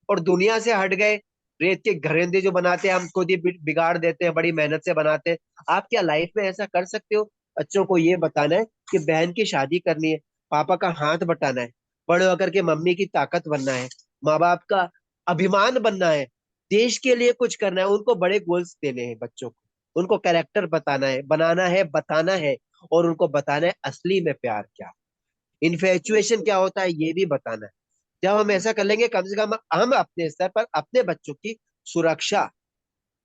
और दुनिया से हट गए, रेत के घरेंदे जो बनाते हैं हम खुद ही बिगाड़ देते हैं, बड़ी मेहनत से बनाते हैं। आप क्या लाइफ में ऐसा कर सकते हो? बच्चों को ये बताना है कि बहन की शादी करनी है, पापा का हाथ बटाना है, बड़े होकर के मम्मी की ताकत बनना है, माँ बाप का अभिमान बनना है, देश के लिए कुछ करना है। उनको बड़े गोल्स देने हैं बच्चों को, उनको कैरेक्टर बताना है, बनाना है, बताना है, और उनको बताना है असली में प्यार क्या, इन्फेचुएशन क्या होता है, ये भी बताना है। जब हम ऐसा कर लेंगे, कम से कम हम अपने स्तर पर अपने बच्चों की सुरक्षा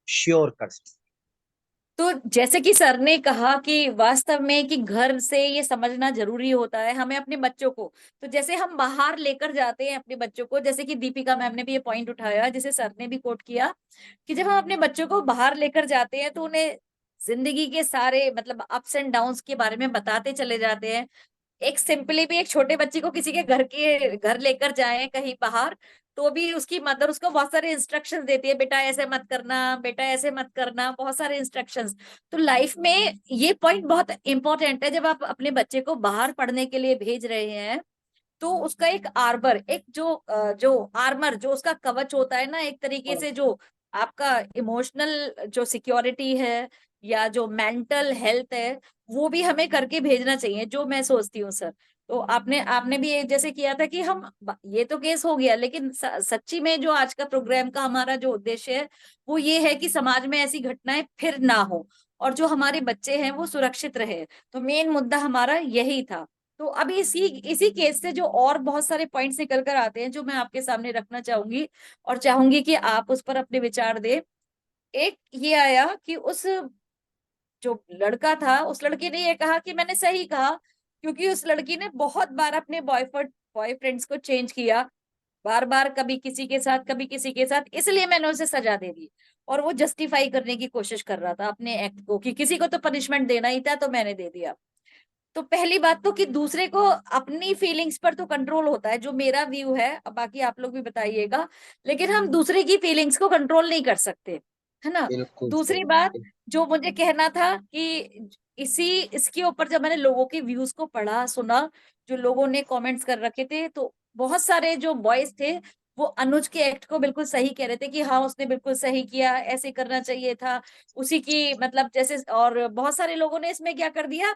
श्योर कर सकते
तो जैसे कि सर ने कहा कि वास्तव में कि घर से ये समझना जरूरी होता है हमें अपने बच्चों को। तो जैसे हम बाहर लेकर जाते हैं अपने बच्चों को, जैसे कि दीपिका मैम ने भी ये पॉइंट उठाया जिसे सर ने भी कोट किया, कि जब हम अपने बच्चों को बाहर लेकर जाते हैं तो उन्हें जिंदगी के सारे मतलब अप्स एंड डाउन्स के बारे में बताते चले जाते हैं। एक सिंपली भी एक छोटे बच्चे को किसी के घर लेकर जाए कहीं बाहर, तो भी उसकी मदर उसको बहुत सारे इंस्ट्रक्शंस देती है, बेटा ऐसे मत करना, बेटा ऐसे मत करना, बहुत सारे इंस्ट्रक्शंस। तो लाइफ में ये पॉइंट बहुत इंपॉर्टेंट है, जब आप अपने बच्चे को बाहर पढ़ने के लिए भेज रहे हैं तो उसका एक आर्बर, एक जो आर्मर जो उसका कवच होता है ना, एक तरीके से जो आपका इमोशनल जो सिक्योरिटी है या जो मेंटल हेल्थ है, वो भी हमें करके भेजना चाहिए, जो मैं सोचती हूँ सर। तो आपने आपने भी एक जैसे किया था कि हम ये तो केस हो गया, लेकिन सच्ची में जो आज का प्रोग्राम का हमारा जो उद्देश्य है वो ये है कि समाज में ऐसी घटनाएं फिर ना हो और जो हमारे बच्चे हैं वो सुरक्षित रहे। तो मेन मुद्दा हमारा यही था। तो अभी इसी इसी केस से जो और बहुत सारे पॉइंट्स निकल कर आते हैं जो मैं आपके सामने रखना चाहूंगी और चाहूंगी कि आप उस पर अपने विचार दें। एक ये आया कि उस जो लड़का था उस लड़के ने ये कहा कि मैंने सही कहा, क्योंकि उस लड़की ने बहुत बार अपने बॉयफ्रेंड्स को चेंज किया, बार बार कभी किसी के साथ कभी किसी के साथ, इसलिए मैंने उसे सजा दे दी। और वो जस्टिफाई करने की कोशिश कर रहा था अपने एक्ट को कि किसी को तो पनिशमेंट देना ही था तो मैंने दे दिया। तो पहली बात तो कि दूसरे को अपनी फीलिंग्स पर तो कंट्रोल होता है, जो मेरा व्यू है, अब बाकी आप लोग भी बताइएगा, लेकिन हम दूसरे की फीलिंग्स को कंट्रोल नहीं कर सकते, है ना।
बिल्कुल
दूसरी बात
सही।
जो मुझे कहना था कि इसी इसके ऊपर जब मैंने लोगों के व्यूज को पढ़ा सुना, जो लोगों ने कमेंट्स कर रखे थे, तो बहुत सारे जो बॉयज थे वो अनुज के एक्ट को बिल्कुल सही कह रहे थे कि हाँ उसने बिल्कुल सही किया, ऐसे करना चाहिए था उसी की मतलब जैसे। और बहुत सारे लोगों ने इसमें क्या कर दिया,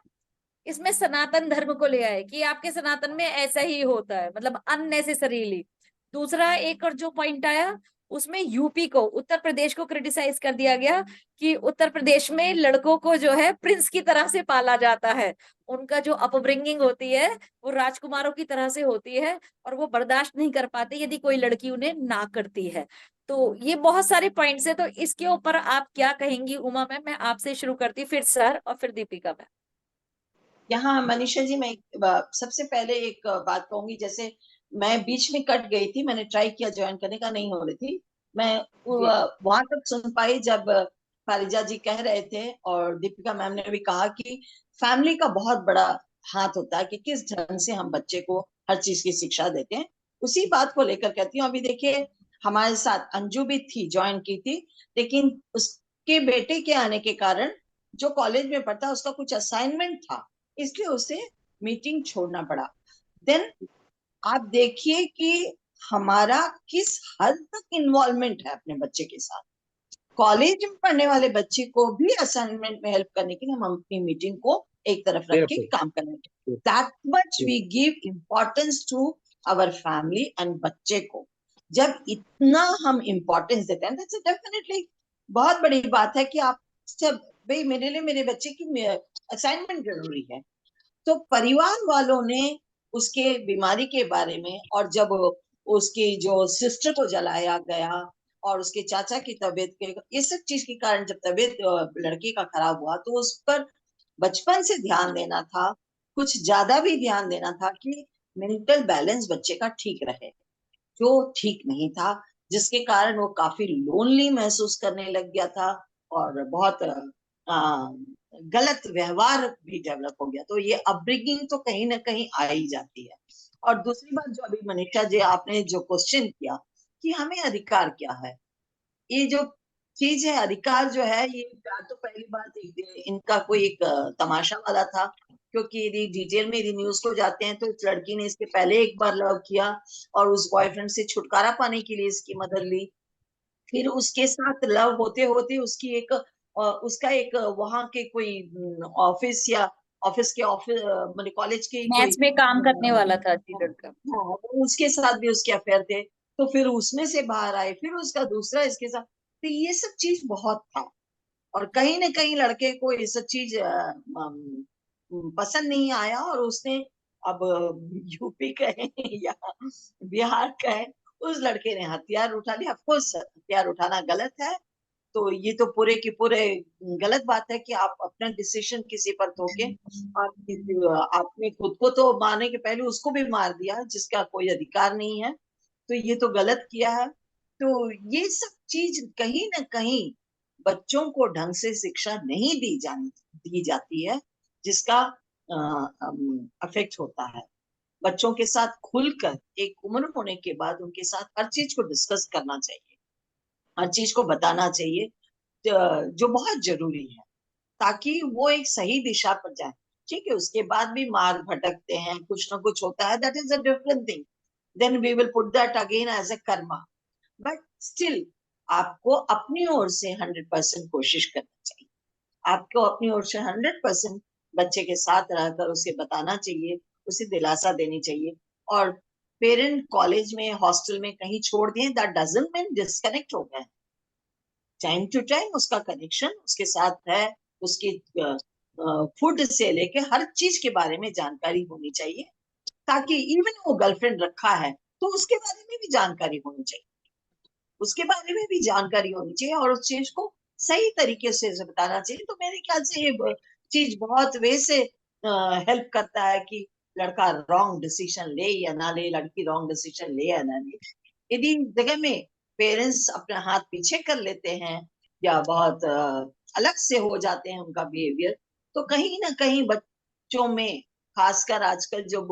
इसमें सनातन धर्म को ले आए कि आपके सनातन में ऐसा ही होता है, मतलब अननेसेसरीली। दूसरा एक और जो पॉइंट आया उसमें यूपी को, उत्तर प्रदेश को क्रिटिसाइज कर दिया गया कि उत्तर प्रदेश में लड़कों को जो है प्रिंस की तरह से पाला जाता है, उनका जो अपब्रिंगिंग होती है वो राजकुमारों की तरह से होती है और वो बर्दाश्त नहीं कर पाते यदि कोई लड़की उन्हें ना करती है। तो ये बहुत सारे पॉइंट्स है, तो इसके ऊपर आप क्या कहेंगी उमा मैम? मैं आपसे शुरू करती, फिर सर और फिर दीपिका मैम।
यहाँ मनीषा जी, मैं सबसे पहले एक बात कहूंगी। जैसे मैं बीच में कट गई थी, मैंने ट्राई किया ज्वाइन करने का, नहीं हो रही थी। मैं वहां तक सुन पाई जब पारिजा जी कह रहे थे और दीपिका मैम ने भी कहा कि फैमिली का बहुत बड़ा हाथ होता है कि किस ढंग से हम बच्चे को हर चीज की शिक्षा देते हैं। उसी बात को लेकर कहती हूँ। अभी देखिए, हमारे साथ अंजू भी थी, ज्वाइन की थी, लेकिन उसके बेटे के आने के कारण, जो कॉलेज में पढ़ता उसका कुछ असाइनमेंट था, इसलिए उसे मीटिंग छोड़ना पड़ा। देन आप देखिए कि हमारा किस हद तक इन्वॉल्वमेंट है अपने बच्चे के साथ। कॉलेज में पढ़ने वाले बच्चे को भी असाइनमेंट में हेल्प करने के लिए हम अपनी मीटिंग को एक तरफ रख के
बिल्कुल
काम करेंगे। That much we give importance to our family and बच्चे को जब इतना हम इम्पोर्टेंस देते हैं, दैट्स डेफिनेटली बहुत बड़ी बात है कि आप सब, भाई मेरे लिए मेरे बच्चे की असाइनमेंट जरूरी है। तो परिवार वालों ने उसके बीमारी के बारे में, और जब उसकी जो सिस्टर को जलाया गया और उसके चाचा की तबीयत के, ये सब चीज के कारण जब तबीयत लड़की का खराब हुआ, तो उस पर बचपन से ध्यान देना था, कुछ ज्यादा भी ध्यान देना था कि मेंटल बैलेंस बच्चे का ठीक रहे, जो ठीक नहीं था, जिसके कारण वो काफी लोनली महसूस करने लग गया था और बहुत गलत व्यवहार भी डेवलप हो गया। तो ये अपब्रिंगिंग तो कहीं ना कहीं आ ही जाती है। और दूसरी बात जो अभी मनीषा जी आपने जो क्वेश्चन किया कि हमें अधिकार क्या है, ये जो चीज है अधिकार जो है, ये तो पहली बात इनका कोई एक तमाशा वाला था, क्योंकि यदि डिटेल में यदि न्यूज को जाते हैं तो इस लड़की ने इसके पहले एक बार लव किया और उस बॉयफ्रेंड से छुटकारा पाने के लिए इसकी मदद ली, फिर उसके साथ लव होते होते उसकी एक उसका एक वहां के कोई ऑफिस या ऑफिस के ऑफिस मतलब कॉलेज के कोई
मैथ्स में काम करने वाला था जी लड़का।
हाँ, उसके साथ भी उसके अफेयर थे, तो फिर उसमें से बाहर आए, फिर उसका दूसरा इसके साथ, तो ये सब चीज बहुत था। और कहीं ना कहीं लड़के को ये सब चीज पसंद नहीं आया, और उसने अब यूपी कहे या बिहार कहे, उस लड़के ने हथियार उठा लिया। ऑफकोर्स हथियार उठाना गलत है, तो ये तो पूरे की पूरे गलत बात है कि आप अपना डिसीजन किसी पर थोके, आपने खुद को तो मारने के पहले उसको भी मार दिया जिसका कोई अधिकार नहीं है, तो ये तो गलत किया है। तो ये सब चीज कहीं ना कहीं बच्चों को ढंग से शिक्षा नहीं दी जाती है, जिसका अफेक्ट होता है। बच्चों के साथ खुलकर एक उम्र होने के बाद उनके साथ हर चीज को डिस्कस करना चाहिए, हर चीज को बताना चाहिए, जो बहुत जरूरी है, ताकि वो एक सही दिशा पर जाए। ठीक है, उसके बाद भी मार्ग भटकते हैं, कुछ ना कुछ होता है, that is a different thing, then we will put that again as a karma, but still आपको अपनी ओर से 100% कोशिश करनी चाहिए। आपको अपनी ओर से 100% बच्चे के साथ रहकर उसे बताना चाहिए, उसे दिलासा देनी चाहिए। और पेरेंट कॉलेज में हॉस्टल में कहीं छोड़ दिए, दैट डजंट मीन डिस्कनेक्ट हो गए। टाइम टू टाइम उसका कनेक्शन उसके साथ है, उसकी फूड से लेके हर चीज के बारे में जानकारी होनी चाहिए, ताकि इवन वो गर्लफ्रेंड रखा है तो उसके बारे में भी जानकारी होनी चाहिए, उसके बारे में भी जानकारी होनी चाहिए, और उस चीज को सही तरीके से बताना चाहिए। तो मेरे ख्याल से ये चीज बहुत वैसे हेल्प करता है कि लड़का रॉन्ग डिसीजन ले या ना ले, लड़की रॉन्ग डिसीजन ले या ना ले। यदि जगह में पेरेंट्स अपना हाथ पीछे कर लेते हैं या बहुत अलग से हो जाते हैं उनका बिहेवियर, तो कहीं ना कहीं बच्चों में, खासकर आजकल जो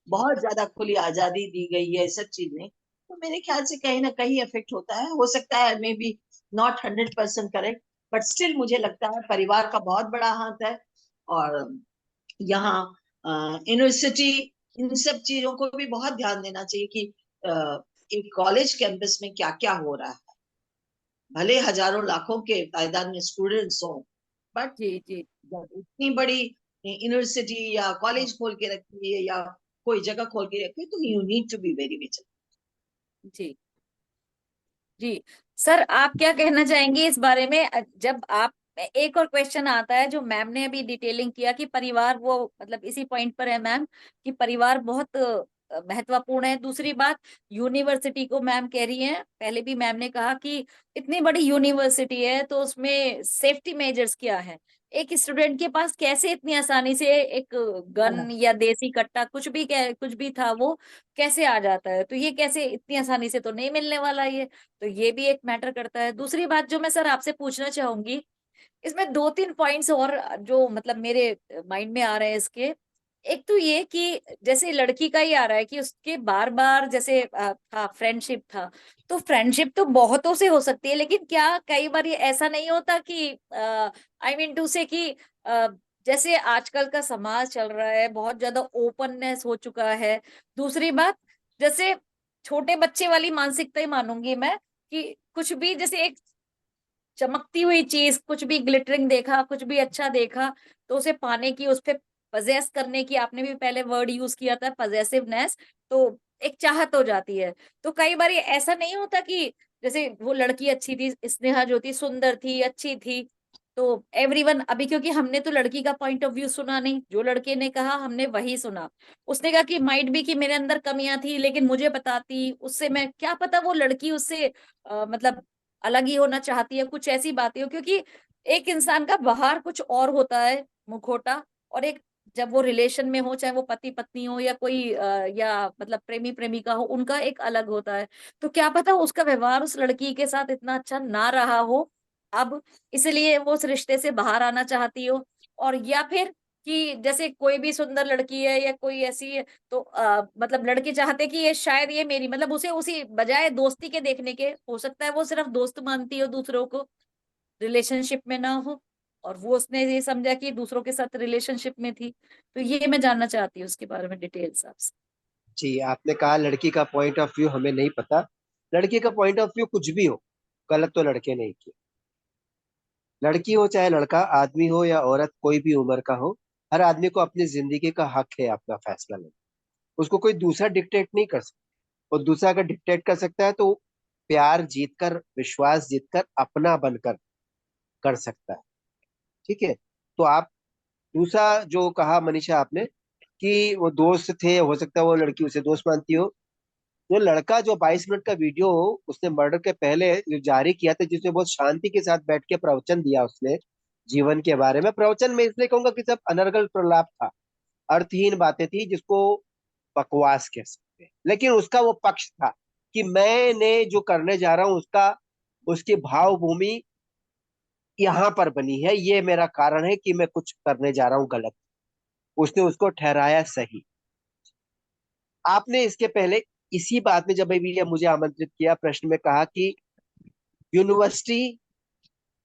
बहुत ज्यादा खुली आजादी दी गई है सब चीज में, तो मेरे ख्याल से कहीं ना कहीं इफेक्ट होता है। हो सकता है may be not 100% correct, but still मुझे लगता है परिवार का बहुत बड़ा हाथ है। और यहाँ यूनिवर्सिटी इन सब चीजों को भी बहुत ध्यान देना चाहिए कि एक कॉलेज कैंपस में क्या क्या हो रहा है। भले हजारों लाखों के तादाद में स्टूडेंट्स हो, बट
जी जी
इतनी बड़ी यूनिवर्सिटी या कॉलेज खोल के रखी है या कोई जगह खोल के रखी है, तो you need to be very vigilant.
जी जी। सर आप क्या कहना चाहेंगे इस बारे में? जब आप, एक और क्वेश्चन आता है जो मैम ने अभी डिटेलिंग किया कि परिवार, वो मतलब इसी पॉइंट पर है मैम कि परिवार बहुत महत्वपूर्ण है। दूसरी बात, यूनिवर्सिटी को मैम कह रही हैं, पहले भी मैम ने कहा कि इतनी बड़ी यूनिवर्सिटी है तो उसमें सेफ्टी मेजर्स क्या है। एक स्टूडेंट के पास कैसे इतनी आसानी से एक गन या देसी कट्टा कुछ भी था वो कैसे आ जाता है? तो ये कैसे इतनी आसानी से तो नहीं मिलने वाला ये, तो ये भी एक मैटर करता है। दूसरी बात जो मैं सर आपसे पूछना चाहूंगी, इसमें दो तीन पॉइंट्स और जो मतलब मेरे माइंड में आ रहे हैं इसके। एक तो ये कि जैसे लड़की का ही आ रहा है कि उसके बार बार जैसे था फ्रेंडशिप था, तो फ्रेंडशिप तो बहुतों से हो सकती है, लेकिन क्या कई बार ये ऐसा नहीं होता कि आई मीन टू से कि जैसे आजकल का समाज चल रहा है, बहुत ज्यादा ओपननेस हो चुका है। दूसरी बात, जैसे छोटे बच्चे वाली मानसिकता ही मानूंगी मैं कि कुछ भी जैसे एक चमकती हुई चीज, कुछ भी ग्लिटरिंग देखा, कुछ भी अच्छा देखा, तो उसे पाने की, उस पे पजेस करने की, आपने भी पहले वर्ड यूज किया था पजेसिवनेस, तो एक चाहत हो जाती है। तो कई बार ऐसा नहीं होता कि जैसे वो लड़की अच्छी थी, स्नेहा जो थी सुंदर थी, अच्छी थी, तो एवरीवन, अभी क्योंकि हमने तो लड़की का पॉइंट ऑफ व्यू सुना नहीं, जो लड़के ने कहा हमने वही सुना। उसने कहा कि माइट भी कि मेरे अंदर कमियां थी, लेकिन मुझे बताती उससे, मैं क्या पता वो लड़की उससे मतलब अलग ही होना चाहती है, कुछ ऐसी बातें हो, क्योंकि एक इंसान का बाहर कुछ और होता है मुखौटा, और एक जब वो रिलेशन में हो, चाहे वो पति पत्नी हो या कोई या मतलब प्रेमी प्रेमिका हो, उनका एक अलग होता है। तो क्या पता उसका व्यवहार उस लड़की के साथ इतना अच्छा ना रहा हो अब, इसलिए वो उस रिश्ते से बाहर आना चाहती हो। और या फिर कि जैसे कोई भी सुंदर लड़की है या कोई ऐसी है, तो मतलब लड़के चाहते कि ये शायद ये मेरी, मतलब उसे उसी बजाय दोस्ती के देखने के, हो सकता है वो सिर्फ दोस्त मानती हो दूसरों को, रिलेशनशिप में ना हो, और वो उसने ये समझा कि दूसरों के साथ रिलेशनशिप में थी। तो ये मैं जानना चाहती हूँ उसके बारे में डिटेल्स आपसे।
जी, आपने कहा लड़की का पॉइंट ऑफ व्यू हमें नहीं पता। लड़की का पॉइंट ऑफ व्यू कुछ भी हो, गलत तो लड़के ने ही किया। लड़की हो चाहे लड़का, आदमी हो या औरत, कोई भी उम्र का हो, हर आदमी को अपनी जिंदगी का हक है अपना फैसला लेना। उसको कोई दूसरा डिक्टेट नहीं कर सकता। और दूसरा अगर डिक्टेट कर सकता है तो प्यार जीतकर, विश्वास जीतकर, अपना बनकर कर सकता है। ठीक है। तो आप दूसरा जो कहा मनीषा आपने कि वो दोस्त थे, हो सकता है वो लड़की उसे दोस्त मानती हो। जो लड़का जो 22 मिनट का वीडियो उसने मर्डर के पहले जो जारी किया था, जिसमें बहुत शांति के साथ बैठ के प्रवचन दिया उसने जीवन के बारे में, प्रवचन में इसलिए कहूंगा कि सब अनर्गल प्रलाप था, अर्थहीन बातें थी जिसको बकवास कह सकते हैं, लेकिन उसका वो पक्ष था कि मैंने जो करने जा रहा हूं उसका, उसकी भावभूमि यहाँ पर बनी है, ये मेरा कारण है कि मैं कुछ करने जा रहा हूँ गलत। उसने उसको ठहराया सही। आपने इसके पहले इसी बात में जब अभी ये मुझे आमंत्रित किया, प्रश्न में कहा कि यूनिवर्सिटी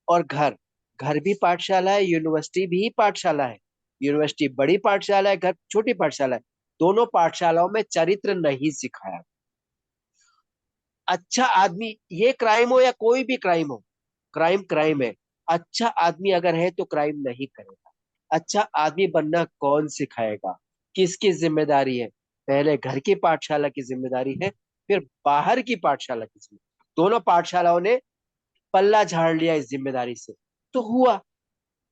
और घर, घर भी पाठशाला है, यूनिवर्सिटी भी पाठशाला है। यूनिवर्सिटी बड़ी पाठशाला है, घर छोटी पाठशाला है। दोनों पाठशालाओं में चरित्र नहीं सिखाया। अच्छा आदमी, ये क्राइम हो या कोई भी क्राइम हो, क्राइम क्राइम है। अच्छा आदमी अगर है तो क्राइम नहीं करेगा। अच्छा आदमी बनना कौन सिखाएगा, किसकी जिम्मेदारी है? पहले घर की पाठशाला की जिम्मेदारी है, फिर बाहर की पाठशाला की जिम्मेदारी। दोनों पाठशालाओं ने पल्ला झाड़ लिया इस जिम्मेदारी से। तो हुआ,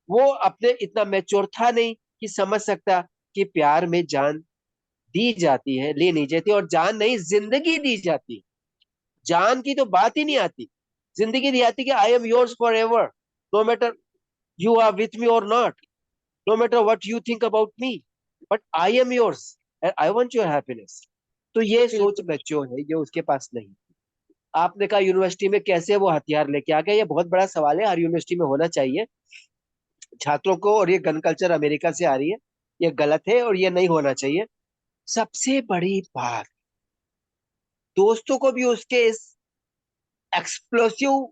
वो अपने इतना मैच्योर था नहीं कि समझ सकता कि प्यार में जान दी जाती है, ली नहीं जाती, और जान नहीं जिंदगी दी जाती है। जान की तो बात ही नहीं आती, जिंदगी दी आती कि I am yours forever, no matter you are with me or not, no matter what you think about me, but I am yours and I want your happiness. तो ये सोच
बिल्कुल।
मैच्योर है, ये उसके पास नहीं। आपने कहा यूनिवर्सिटी में कैसे वो हथियार लेके आ गया, ये बहुत बड़ा सवाल है। हर यूनिवर्सिटी में होना चाहिए छात्रों को, और ये गन कल्चर अमेरिका से आ रही है, ये गलत है और ये नहीं होना चाहिए। सबसे बड़ी बात, दोस्तों को भी उसके इस एक्सप्लोसिव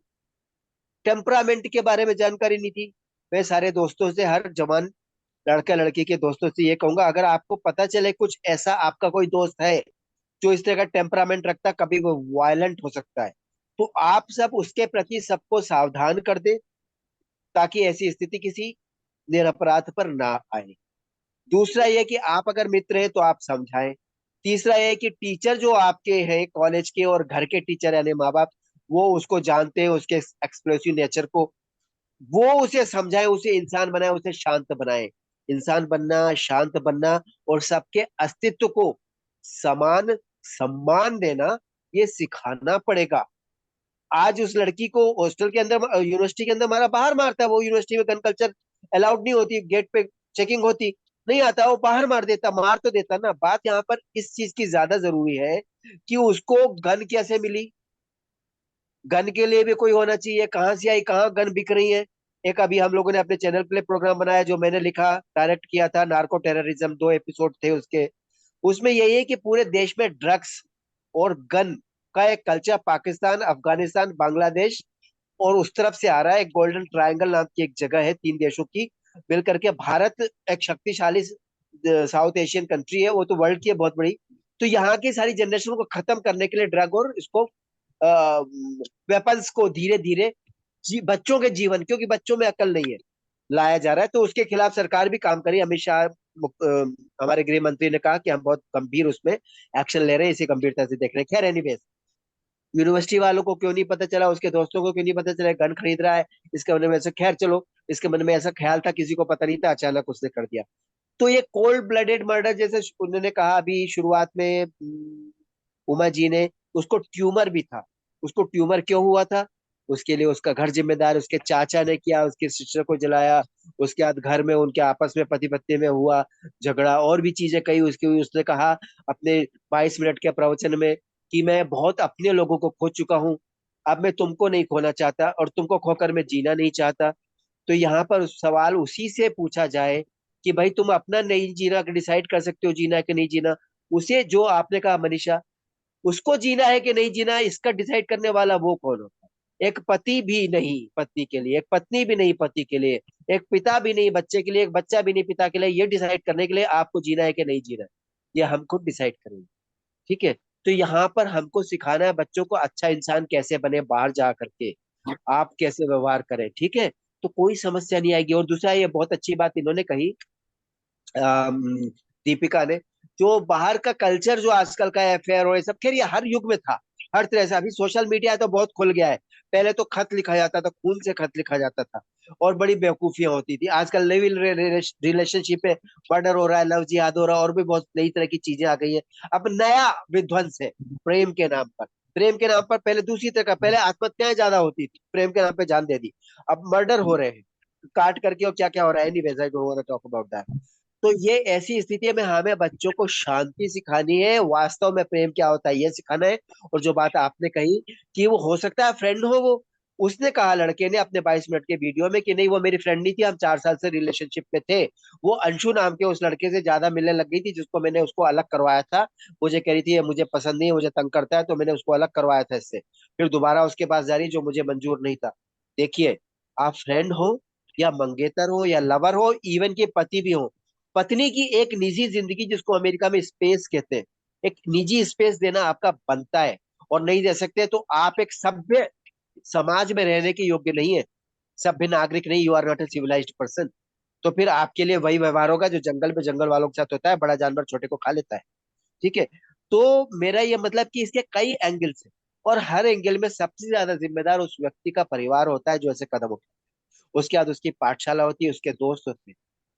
टेम्परामेंट के बारे में जानकारी नहीं थी। मैं सारे दोस्तों से, हर जवान लड़का लड़की के दोस्तों से ये कहूंगा, अगर आपको पता चले कुछ ऐसा आपका कोई दोस्त है जो इस तरह का टेम्परामेंट रखता, कभी वो वायलेंट हो सकता है, तो आप सब उसके प्रति सबको सावधान कर दे, ताकि ऐसी स्थिति किसी निरपराध पर ना आए। दूसरा ये कि आप अगर मित्र हैं तो आप समझाएं। तीसरा ये कि टीचर जो आपके हैं कॉलेज के और घर के टीचर यानी माँ बाप, वो उसको जानते हैं, उसके एक्सप्लोसिव नेचर को, वो उसे समझाए, उसे इंसान बनाए, उसे शांत बनाए। इंसान बनना, शांत बनना और सबके अस्तित्व को समान सम्मान देना, ये सिखाना पड़ेगा। आज उस लड़की को हॉस्टल के अंदर, यूनिवर्सिटी के अंदर मारा, बाहर मारता है। वो यूनिवर्सिटी में गन कल्चर अलाउड नहीं होती, गेट पे चेकिंग होती, नहीं आता, वो बाहर मार देता, मार तो देता ना। बात यहाँ पर इस चीज की ज्यादा जरूरी है कि उसको गन कैसे मिली, गन के लिए भी कोई होना चाहिए, कहाँ से आई, कहाँ गन बिक रही है। एक अभी हम लोगों ने अपने चैनल पे प्रोग्राम बनाया जो मैंने लिखा, डायरेक्ट किया था, नार्को टेररिज्म, 2 एपिसोड थे उसके। उसमें यही है कि पूरे देश में ड्रग्स और गन का एक कल्चर पाकिस्तान, अफगानिस्तान, बांग्लादेश और उस तरफ से आ रहा है। एक गोल्डन ट्रायंगल नाम की एक जगह है, 3 देशों की मिलकर के। भारत एक शक्तिशाली साउथ एशियन कंट्री है, वो तो वर्ल्ड की है बहुत बड़ी। तो यहाँ की सारी जनरेशन को खत्म करने के लिए ड्रग और इसको वेपन्स को धीरे धीरे बच्चों के जीवन, क्योंकि बच्चों में अकल नहीं है, लाया जा रहा है। तो उसके खिलाफ सरकार भी काम करी, अमित शाह हमारे गृह मंत्री ने कहा कि हम बहुत गंभीर उसमें एक्शन ले रहे हैं, इसे गंभीरता से देख रहे हैं। खैर एनीवेज, यूनिवर्सिटी वालों को क्यों नहीं पता चला, उसके दोस्तों को क्यों नहीं पता चला गन खरीद रहा है, इसके मन में ऐसा, खैर चलो, इसके मन में ऐसा ख्याल था, किसी को पता नहीं था, अचानक उसने कर दिया। तो ये कोल्ड ब्लडेड मर्डर, जैसे उन्होंने कहा अभी शुरुआत में, उमा जी ने, उसको ट्यूमर भी था। उसको ट्यूमर क्यों हुआ था? उसके लिए उसका घर जिम्मेदार, उसके चाचा ने किया, उसके सिस्टर को जलाया, उसके बाद घर में उनके आपस में पति पत्नी में हुआ झगड़ा, और भी चीजें कही उसकी हुई। उसने कहा अपने 22 मिनट के प्रवचन में कि मैं बहुत अपने लोगों को खो चुका हूँ, अब मैं तुमको नहीं खोना चाहता, और तुमको खोकर मैं जीना नहीं चाहता। तो यहाँ पर सवाल उसी से पूछा जाए कि भाई तुम अपना नहीं जीना डिसाइड कर सकते हो, जीना है कि नहीं जीना। उसे, जो आपने कहा मनीषा, उसको जीना है कि नहीं जीना, इसका डिसाइड करने वाला वो कौन होता है? एक पति भी नहीं पत्नी के लिए, एक पत्नी भी नहीं पति के लिए, एक पिता भी नहीं बच्चे के लिए, एक बच्चा भी नहीं पिता के लिए, ये डिसाइड करने के लिए आपको जीना है कि नहीं जीना है, ये हम खुद डिसाइड करेंगे। ठीक है? तो यहाँ पर हमको सिखाना है बच्चों को अच्छा इंसान कैसे बने, बाहर जा करके आप कैसे व्यवहार करें। ठीक है? तो कोई समस्या नहीं आएगी। और दूसरा, ये बहुत अच्छी बात इन्होंने कही, अम, दीपिका ने, जो बाहर का कल्चर जो आजकल का अफेयर और ये सब, खैर ये हर युग में था, हर तरह से। अभी सोशल मीडिया है तो बहुत खुल गया है। पहले तो खत लिखा जाता था, खून से खत लिखा जाता था, और बड़ी बेवकूफियां होती थी। आजकल लिव रिलेशनशिप में मर्डर हो रहा है, लव जिहाद हो रहा है, और भी बहुत नई तरह की चीजें आ गई है। अब नया विध्वंस है प्रेम के नाम पर। प्रेम के नाम पर पहले दूसरी तरह का, पहले आत्महत्याएं ज्यादा होती थी, प्रेम के नाम पे जान दे दी। अब मर्डर हो रहे हैं काट करके, और क्या क्या हो रहा है, anyways I don't want to talk about that. तो ये ऐसी स्थिति में हमें बच्चों को शांति सिखानी है, वास्तव में प्रेम क्या होता है ये सिखाना है। और जो बात आपने कही कि वो हो सकता है फ्रेंड हो, वो, उसने कहा लड़के ने अपने 22 मिनट के वीडियो में कि नहीं वो मेरी फ्रेंड नहीं थी, हम 4 साल से रिलेशनशिप में थे। वो अंशु नाम के उस लड़के से ज्यादा मिलने लग गई थी, जिसको मैंने उसको अलग करवाया था। मुझे कह रही थी ये मुझे पसंद नहीं है, मुझे तंग करता है, तो मैंने उसको अलग करवाया था इससे। फिर दोबारा उसके पास जा रही, जो मुझे मंजूर नहीं था। देखिए, आप फ्रेंड हो या मंगेतर हो या लवर हो, इवन के पति भी हो, पत्नी की एक निजी जिंदगी, जिसको अमेरिका में स्पेस कहते हैं, एक निजी स्पेस देना आपका बनता है। और नहीं दे सकते तो आप एक सभ्य समाज में रहने के योग्य नहीं है, सभ्य नागरिक नहीं, you are not a civilised person. तो फिर आपके लिए वही व्यवहार होगा जो जंगल में जंगल वालों के साथ होता है, बड़ा जानवर छोटे को खा लेता है। ठीक है? तो मेरा ये मतलब कि इसके कई एंगल्स हैं, और हर एंगल में सबसे ज्यादा जिम्मेदार उस व्यक्ति का परिवार होता है जो ऐसे कदम उठाता है। उसके बाद उसकी पाठशाला होती है, उसके दोस्त होते हैं।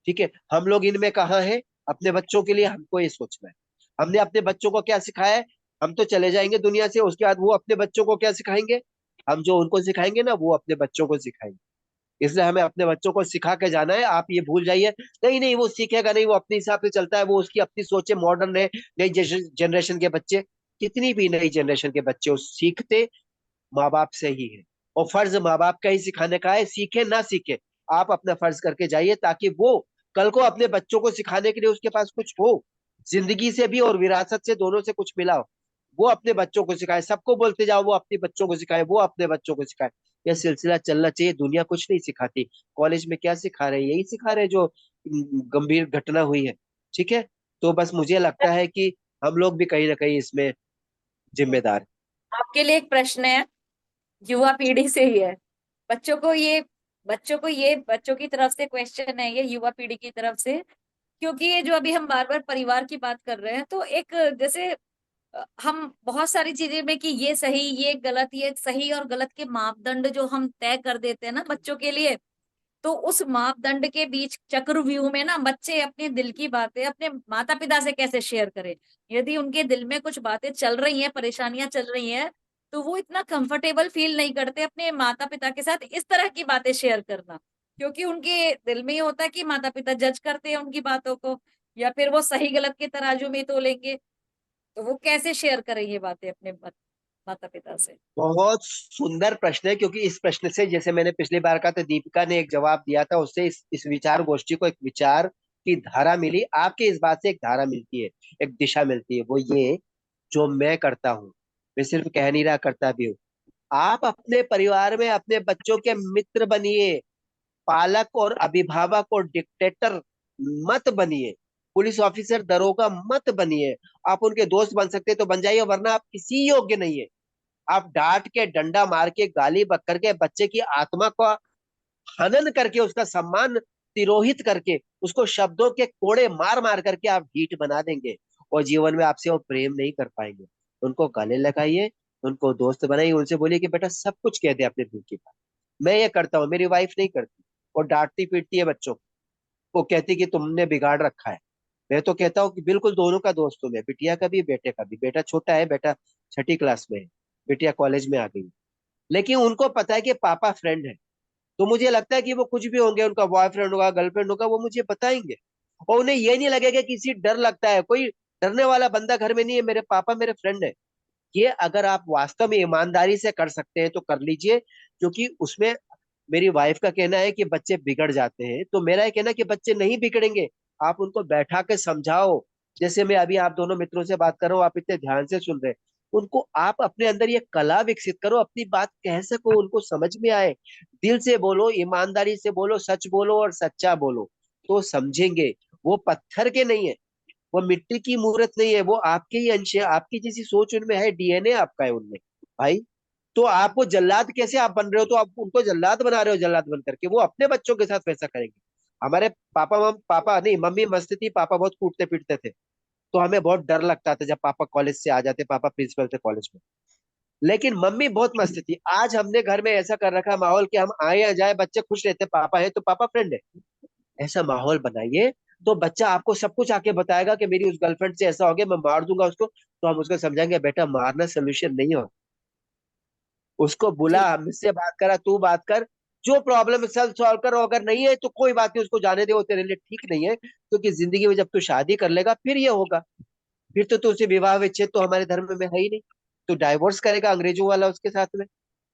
ठीक है? हम लोग इनमें कहाँ हैं? अपने बच्चों के लिए हमको ये सोचना है, हमने अपने बच्चों को क्या सिखाया है। हम तो चले जाएंगे दुनिया से, उसके बाद वो अपने बच्चों को क्या सिखाएंगे? हम जो उनको सिखाएंगे ना, वो अपने बच्चों को सिखाएंगे। इसलिए हमें अपने बच्चों को सिखा के जाना है। आप ये भूल जाइए, नहीं नहीं वो सीखेगा नहीं, वो अपने हिसाब से चलता है, वो उसकी अपनी सोच है, मॉडर्न है। नई जनरेशन के बच्चे, कितनी भी नई जनरेशन के बच्चे, वो सीखते माँ बाप से ही है। और फर्ज माँ बाप का ही सिखाने का है, सीखे ना सीखे, आप अपना फर्ज करके जाइए, ताकि वो कल को अपने बच्चों को सिखाने के लिए उसके पास कुछ हो, जिंदगी से भी और विरासत से, दोनों से कुछ मिला हो। वो अपने बच्चों को सिखाए, सबको बोलते जाओ वो अपने बच्चों को सिखाए, वो अपने बच्चों को सिखाए। यह सिलसिला चलना चाहिए। दुनिया कुछ नहीं सिखाती, कॉलेज में क्या सिखा रहे हैं? यही सिखा रहे हैं जो गंभीर घटना हुई है। ठीक है? तो बस मुझे लगता है कि हम लोग भी कहीं ना कहीं इसमें जिम्मेदार हैं।
आपके लिए एक प्रश्न है, युवा पीढ़ी से ही है। बच्चों को ये बच्चों की तरफ से क्वेश्चन है, ये युवा पीढ़ी की तरफ से। क्योंकि ये जो अभी हम बार बार परिवार की बात कर रहे हैं, तो एक जैसे हम बहुत सारी चीजें में कि ये सही ये गलत, ये सही और गलत के मापदंड जो हम तय कर देते हैं ना बच्चों के लिए, तो उस मापदंड के बीच चक्रव्यूह में ना बच्चे अपने दिल की बातें अपने माता पिता से कैसे शेयर करें। यदि उनके दिल में कुछ बातें चल रही हैं, परेशानियां चल रही हैं, तो वो इतना कंफर्टेबल फील नहीं करते अपने माता पिता के साथ इस तरह की बातें शेयर करना, क्योंकि उनके दिल में ये होता है कि माता पिता जज करते हैं उनकी बातों को, या फिर वो सही गलत के तराजू में तोलेंगे। तो वो कैसे शेयर करें ये बातें अपने माता पिता से।
बहुत सुंदर प्रश्न है, क्योंकि इस प्रश्न से, जैसे मैंने पिछली बार कहा था, दीपिका ने एक जवाब दिया था, उससे इस विचार गोष्ठी को एक विचार की धारा मिली। आपके इस बात से एक धारा मिलती है, एक दिशा मिलती है। वो ये, जो मैं करता हूँ, मैं सिर्फ कह नहीं रहा, करता भी हूँ। आप अपने परिवार में अपने बच्चों के मित्र बनिए, पालक और अभिभावक और डिक्टेटर मत बनिए, पुलिस ऑफिसर दरोगा मत बनिए। आप उनके दोस्त बन सकते तो बन जाइए, वरना आप किसी योग्य नहीं है। आप डांट के, डंडा मार के, गाली बक करके बच्चे की आत्मा का हनन करके उसका सम्मान तिरोहित करके, उसको शब्दों के कोड़े मार मार करके आप ढीठ बना देंगे, और जीवन में आपसे वो प्रेम नहीं कर पाएंगे। उनको गले लगाइए, उनको दोस्त बनाइए, उनसे बोलिए कि बेटा सब कुछ कह दे अपने दिल की बात। मैं ये करता हूँ, मेरी वाइफ नहीं करती, और डांटती पीटती है बच्चों को, वो कहती कि तुमने बिगाड़ रखा है। मैं तो कहता हूँ कि बिल्कुल दोनों का दोस्त हूँ मैं, बिटिया का भी बेटे का भी। बेटा छोटा है, बेटा छठी क्लास में है, बिटिया कॉलेज में आ गई। लेकिन उनको पता है कि पापा फ्रेंड है, तो मुझे लगता है कि वो कुछ भी होंगे, उनका बॉयफ्रेंड होगा, गर्लफ्रेंड होगा, वो मुझे बताएंगे। और उन्हें ये नहीं लगेगा कि किसी डर लगता है, कोई डरने वाला बंदा घर में नहीं है, मेरे पापा मेरे फ्रेंड है। ये अगर आप वास्तव में ईमानदारी से कर सकते हैं तो कर लीजिए, क्योंकि उसमें मेरी वाइफ का कहना है कि बच्चे बिगड़ जाते हैं, तो मेरा ये कहना है कि बच्चे नहीं बिगड़ेंगे। आप उनको बैठा के समझाओ, जैसे मैं अभी आप दोनों मित्रों से बात कर रहा हूँ, आप इतने ध्यान से सुन रहे हैं। उनको आप अपने अंदर ये कला विकसित करो, अपनी बात कह सको, उनको समझ में आए। दिल से बोलो, ईमानदारी से बोलो, सच बोलो और सच्चा बोलो, तो समझेंगे। वो पत्थर के नहीं है, वो मिट्टी की मूर्त नहीं है, वो आपके ही अंश है, आपकी जैसी सोच उनमें है, डीएनए आपका है उनमें भाई। तो आपको जल्लाद कैसे आप बन रहे हो, तो आप उनको जल्लाद बना रहे हो, जल्लाद बन करके वो अपने बच्चों के साथ वैसा करेंगे। हमारे पापा नहीं, मम्मी मस्त थी, पापा बहुत कूटते पीटते थे, तो हमें बहुत डर लगता था जब पापा कॉलेज से आ जाते, पापा प्रिंसिपल थे कॉलेज में। लेकिन मम्मी बहुत मस्त थी। आज हमने घर में ऐसा कर रखा माहौल कि हम आए या जाए बच्चे खुश रहते, पापा है तो पापा फ्रेंड है। ऐसा माहौल बनाइए, तो बच्चा आपको सब कुछ आके बताएगा कि मेरी उस गर्लफ्रेंड से ऐसा हो गया, मैं मार दूंगा उसको, तो हम उसको समझाएंगे बेटा मारना सोल्यूशन नहीं हो, उसको बुला,
जी
मुझसे बात करा, तू बात कर, जो प्रॉब्लम है सब सॉल्व करो, अगर नहीं है तो कोई बात नहीं, उसको जाने दे, वो तेरे लिए ठीक नहीं है। क्योंकि जिंदगी में जब तू शादी कर लेगा फिर ये होगा, फिर तो तू उसे विवाह विच्छेद तो हमारे धर्म में है ही नहीं, तो डाइवोर्स करेगा अंग्रेजों वाला उसके साथ में।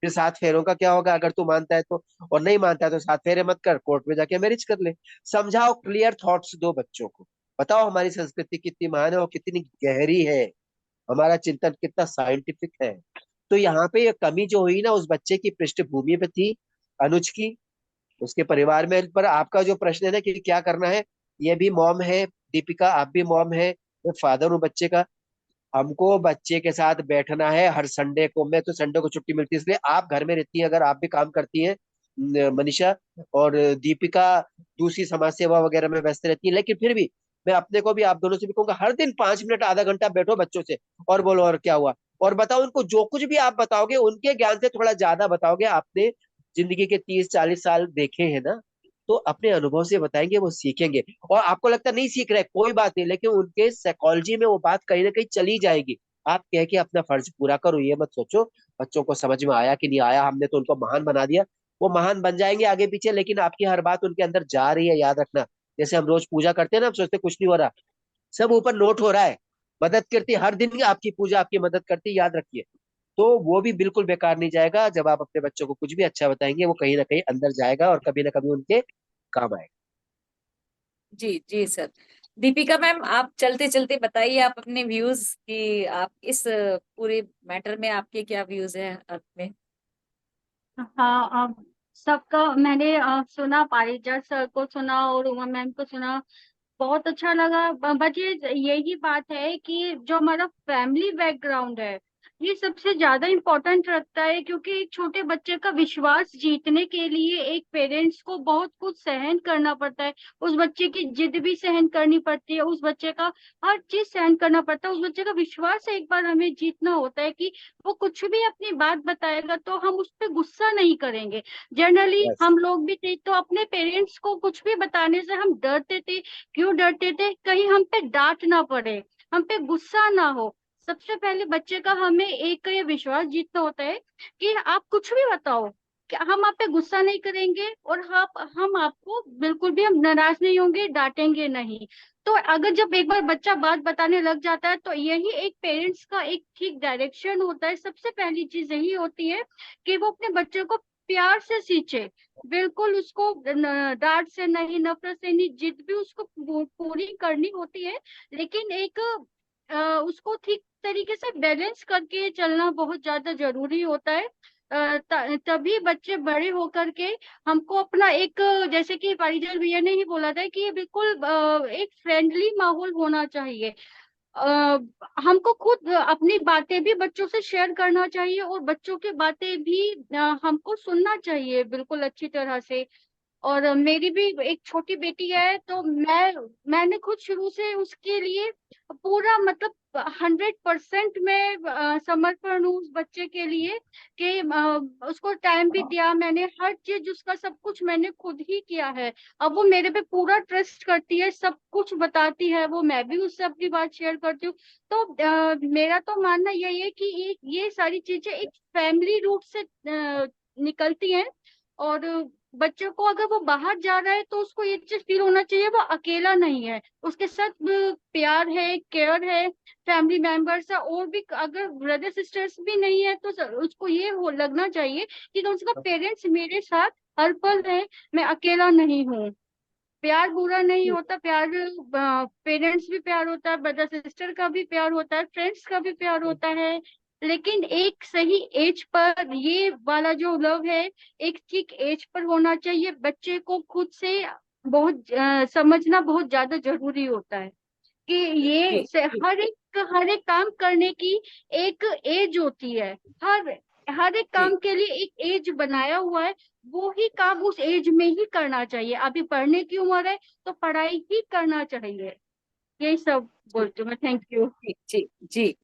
फिर 7 फेरों का क्या होगा अगर तू मानता है तो, और नहीं मानता है तो 7 फेरे मत कर, कोर्ट में जाके मैरिज कर ले। समझाओ, क्लियर थॉट्स दो बच्चों को, बताओ हमारी संस्कृति कितनी महान है और कितनी गहरी है, हमारा चिंतन कितना साइंटिफिक है। तो यहाँ पे ये कमी जो हुई ना उस बच्चे की पृष्ठभूमि पे थी, अनुज की, उसके परिवार में। पर आपका जो प्रश्न है ना कि क्या करना है, ये भी मॉम है, दीपिका आप भी मॉम है, मैं फादर हूँ बच्चे का। हमको बच्चे के साथ बैठना है हर संडे को, मैं तो संडे को छुट्टी मिलती है, इसलिए आप घर में रहती हैं, अगर आप भी काम करती हैं मनीषा, और दीपिका दूसरी समाज सेवा वगैरह में व्यस्त रहती है, लेकिन फिर भी मैं अपने को भी, आप दोनों से भी कहूंगा, हर दिन 5 मिनट आधा घंटा बैठो बच्चों से, और बोलो और क्या हुआ, और बताओ उनको, जो कुछ भी आप बताओगे उनके ज्ञान से थोड़ा ज्यादा बताओगे, आपने जिंदगी के 30-40 साल देखे हैं ना, तो अपने अनुभव से बताएंगे, वो सीखेंगे। और आपको लगता नहीं सीख रहे, कोई बात नहीं, लेकिन उनके साइकोलॉजी में वो बात कहीं ना कहीं चली जाएगी। आप कह के अपना फर्ज पूरा करो, ये मत सोचो बच्चों को समझ में आया कि नहीं आया, हमने तो उनको महान बना दिया। वो महान बन जाएंगे आगे पीछे, लेकिन आपकी हर बात उनके अंदर जा रही है, याद रखना। जैसे हम रोज पूजा करते हैं ना, हम सोचते कुछ नहीं हो रहा, सब ऊपर नोट हो रहा है, मदद करती है, हर दिन आपकी पूजा आपकी मदद करती है, याद रखिए। तो वो भी बिल्कुल बेकार नहीं जाएगा, जब आप अपने बच्चों को कुछ भी अच्छा बताएंगे, वो कहीं ना कहीं अंदर जाएगा और कभी ना कभी उनके काम आएगा।
जी जी सर। दीपिका मैम, आप चलते चलते बताइए आप अपने व्यूज कि आप इस पूरे मैटर में आपके क्या व्यूज हैं अर्थ में।
हाँ, सबका मैंने सुना, पारिजात सर को सुना और उमा मैम को सुना, बहुत अच्छा लगा। बट ये यही बात है कि जो हमारा फैमिली बैकग्राउंड है ये सबसे ज्यादा इम्पोर्टेंट रखता है, क्योंकि एक छोटे बच्चे का विश्वास जीतने के लिए एक पेरेंट्स को बहुत कुछ सहन करना पड़ता है। उस बच्चे की जिद भी सहन करनी पड़ती है, उस बच्चे का हर चीज सहन करना पड़ता है। उस बच्चे का विश्वास एक बार हमें जीतना होता है कि वो कुछ भी अपनी बात बताएगा तो हम उस पर गुस्सा नहीं करेंगे। Generally
yes.
हम लोग भी थे तो अपने पेरेंट्स को कुछ भी बताने से हम डरते थे। क्यों डरते थे? कहीं हम पे डांट ना पड़े, हम पे गुस्सा ना हो। सबसे पहले बच्चे का हमें एक ये विश्वास जीतना होता है कि आप कुछ भी बताओ, कि हम आप पे गुस्सा नहीं करेंगे, और हम आपको बिल्कुल भी हम नाराज नहीं होंगे, डांटेंगे नहीं। तो अगर जब एक बार बच्चा बात बताने लग जाता है तो यही एक पेरेंट्स का एक ठीक डायरेक्शन होता है। सबसे पहली चीज यही होती है कि वो अपने बच्चे को प्यार से सींचे, बिल्कुल उसको डांट से नहीं, नफरत से नहीं। जिद भी उसको पूरी करनी होती है, लेकिन एक उसको ठीक तरीके से बैलेंस करके चलना बहुत ज्यादा जरूरी होता है। तभी बच्चे बड़े होकर के हमको अपना एक, जैसे कि पारिजात भैया ने ही बोला था कि ये बिल्कुल एक फ्रेंडली माहौल होना चाहिए। आ, हमको खुद अपनी बातें भी बच्चों से शेयर करना चाहिए और बच्चों की बातें भी हमको सुनना चाहिए बिल्कुल अच्छी तरह से। और मेरी भी एक छोटी बेटी है, तो मैंने खुद शुरू से उसके लिए पूरा मतलब 100% में समर्पण हूँ उस बच्चे के लिए कि उसको टाइम भी दिया मैंने, हर चीज उसका सब कुछ मैंने खुद ही किया है। अब वो मेरे पे पूरा ट्रस्ट करती है, सब कुछ बताती है वो, मैं भी उससे अपनी बात शेयर करती हूँ। तो मेरा तो मानना यही है कि ये सारी चीजें एक फैमिली रूट से निकलती हैं। और बच्चे को अगर वो बाहर जा रहा है तो उसको ये चीज फील होना चाहिए वो अकेला नहीं है, उसके साथ प्यार है, केयर है, फैमिली मेंबर्स है, और भी अगर ब्रदर सिस्टर्स भी नहीं है तो उसको ये हो लगना चाहिए कि कम से कम पेरेंट्स मेरे साथ हर पल है, मैं अकेला नहीं हूँ। प्यार बुरा नहीं होता, प्यार पेरेंट्स भी प्यार होता है, ब्रदर सिस्टर का भी प्यार होता है, फ्रेंड्स का भी प्यार होता है, लेकिन एक सही एज पर ये वाला जो लव है एक ठीक एज पर होना चाहिए। बच्चे को खुद से बहुत समझना बहुत ज्यादा जरूरी होता है कि
जी जी
हर एक काम करने की एक एज होती है। हर हर एक
जी
काम के लिए एक एज बनाया हुआ है, वो ही काम उस एज में ही करना चाहिए। अभी पढ़ने की उम्र है तो पढ़ाई ही करना चाहिए। यही सब
जी
बोलती हूँ मैं। Thank you.
जी जी जी।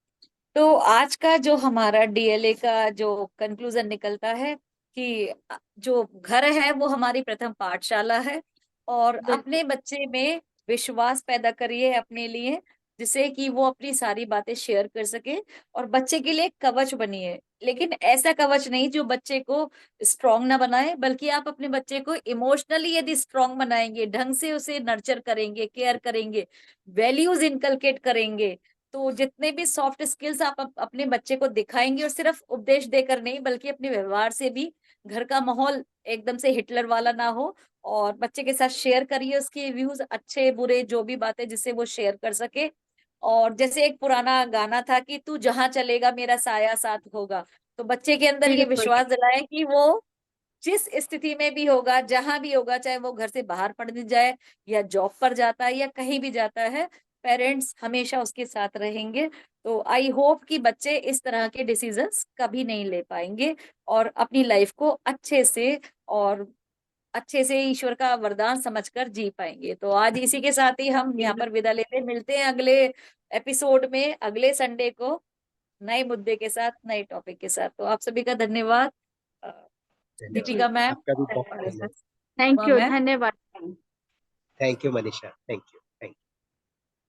तो आज का जो हमारा डीएलए का जो कंक्लूजन निकलता है कि जो घर है वो हमारी प्रथम पाठशाला है, और
बिल्कुल
अपने बच्चे में विश्वास पैदा करिए अपने लिए, जिससे कि वो अपनी सारी बातें शेयर कर सके और बच्चे के लिए एक कवच बनिए। लेकिन ऐसा कवच नहीं जो बच्चे को स्ट्रांग ना बनाए, बल्कि आप अपने बच्चे को इमोशनली यदि स्ट्रांग बनाएंगे, ढंग से उसे नर्चर करेंगे, केयर करेंगे, वैल्यूज इनकलकेट करेंगे, तो जितने भी सॉफ्ट स्किल्स आप अपने बच्चे को दिखाएंगे, और सिर्फ उपदेश देकर नहीं बल्कि अपने व्यवहार से भी, घर का माहौल एकदम से हिटलर वाला ना हो, और बच्चे के साथ शेयर करिए उसके व्यूज, अच्छे बुरे जो भी बातें, जिससे वो शेयर कर सके। और जैसे एक पुराना गाना था कि तू जहां चलेगा मेरा साया साथ होगा, तो बच्चे के अंदर ये
बिल्कुल
विश्वास दिलाएं कि वो जिस स्थिति में भी होगा, जहां भी होगा, चाहे वो घर से बाहर पढ़ने जाए या जॉब पर जाता है या कहीं भी जाता है, पेरेंट्स हमेशा उसके साथ रहेंगे। तो आई होप कि बच्चे इस तरह के डिसीजंस कभी नहीं ले पाएंगे, और अपनी लाइफ को अच्छे से ईश्वर का वरदान समझकर जी पाएंगे। तो आज इसी के साथ ही हम यहाँ पर विदा लेते हैं। मिलते हैं अगले एपिसोड में अगले संडे को, नए मुद्दे के साथ, नए टॉपिक के साथ। तो आप सभी का धन्यवाद। अ,
धन्यवाद।
दीपिका
जी।
मैम
आपका भी बहुत
और
धन्यवाद।
थैंक
उमा
यू,
मैम।
धन्यवाद।
Thank you Manisha, thank you.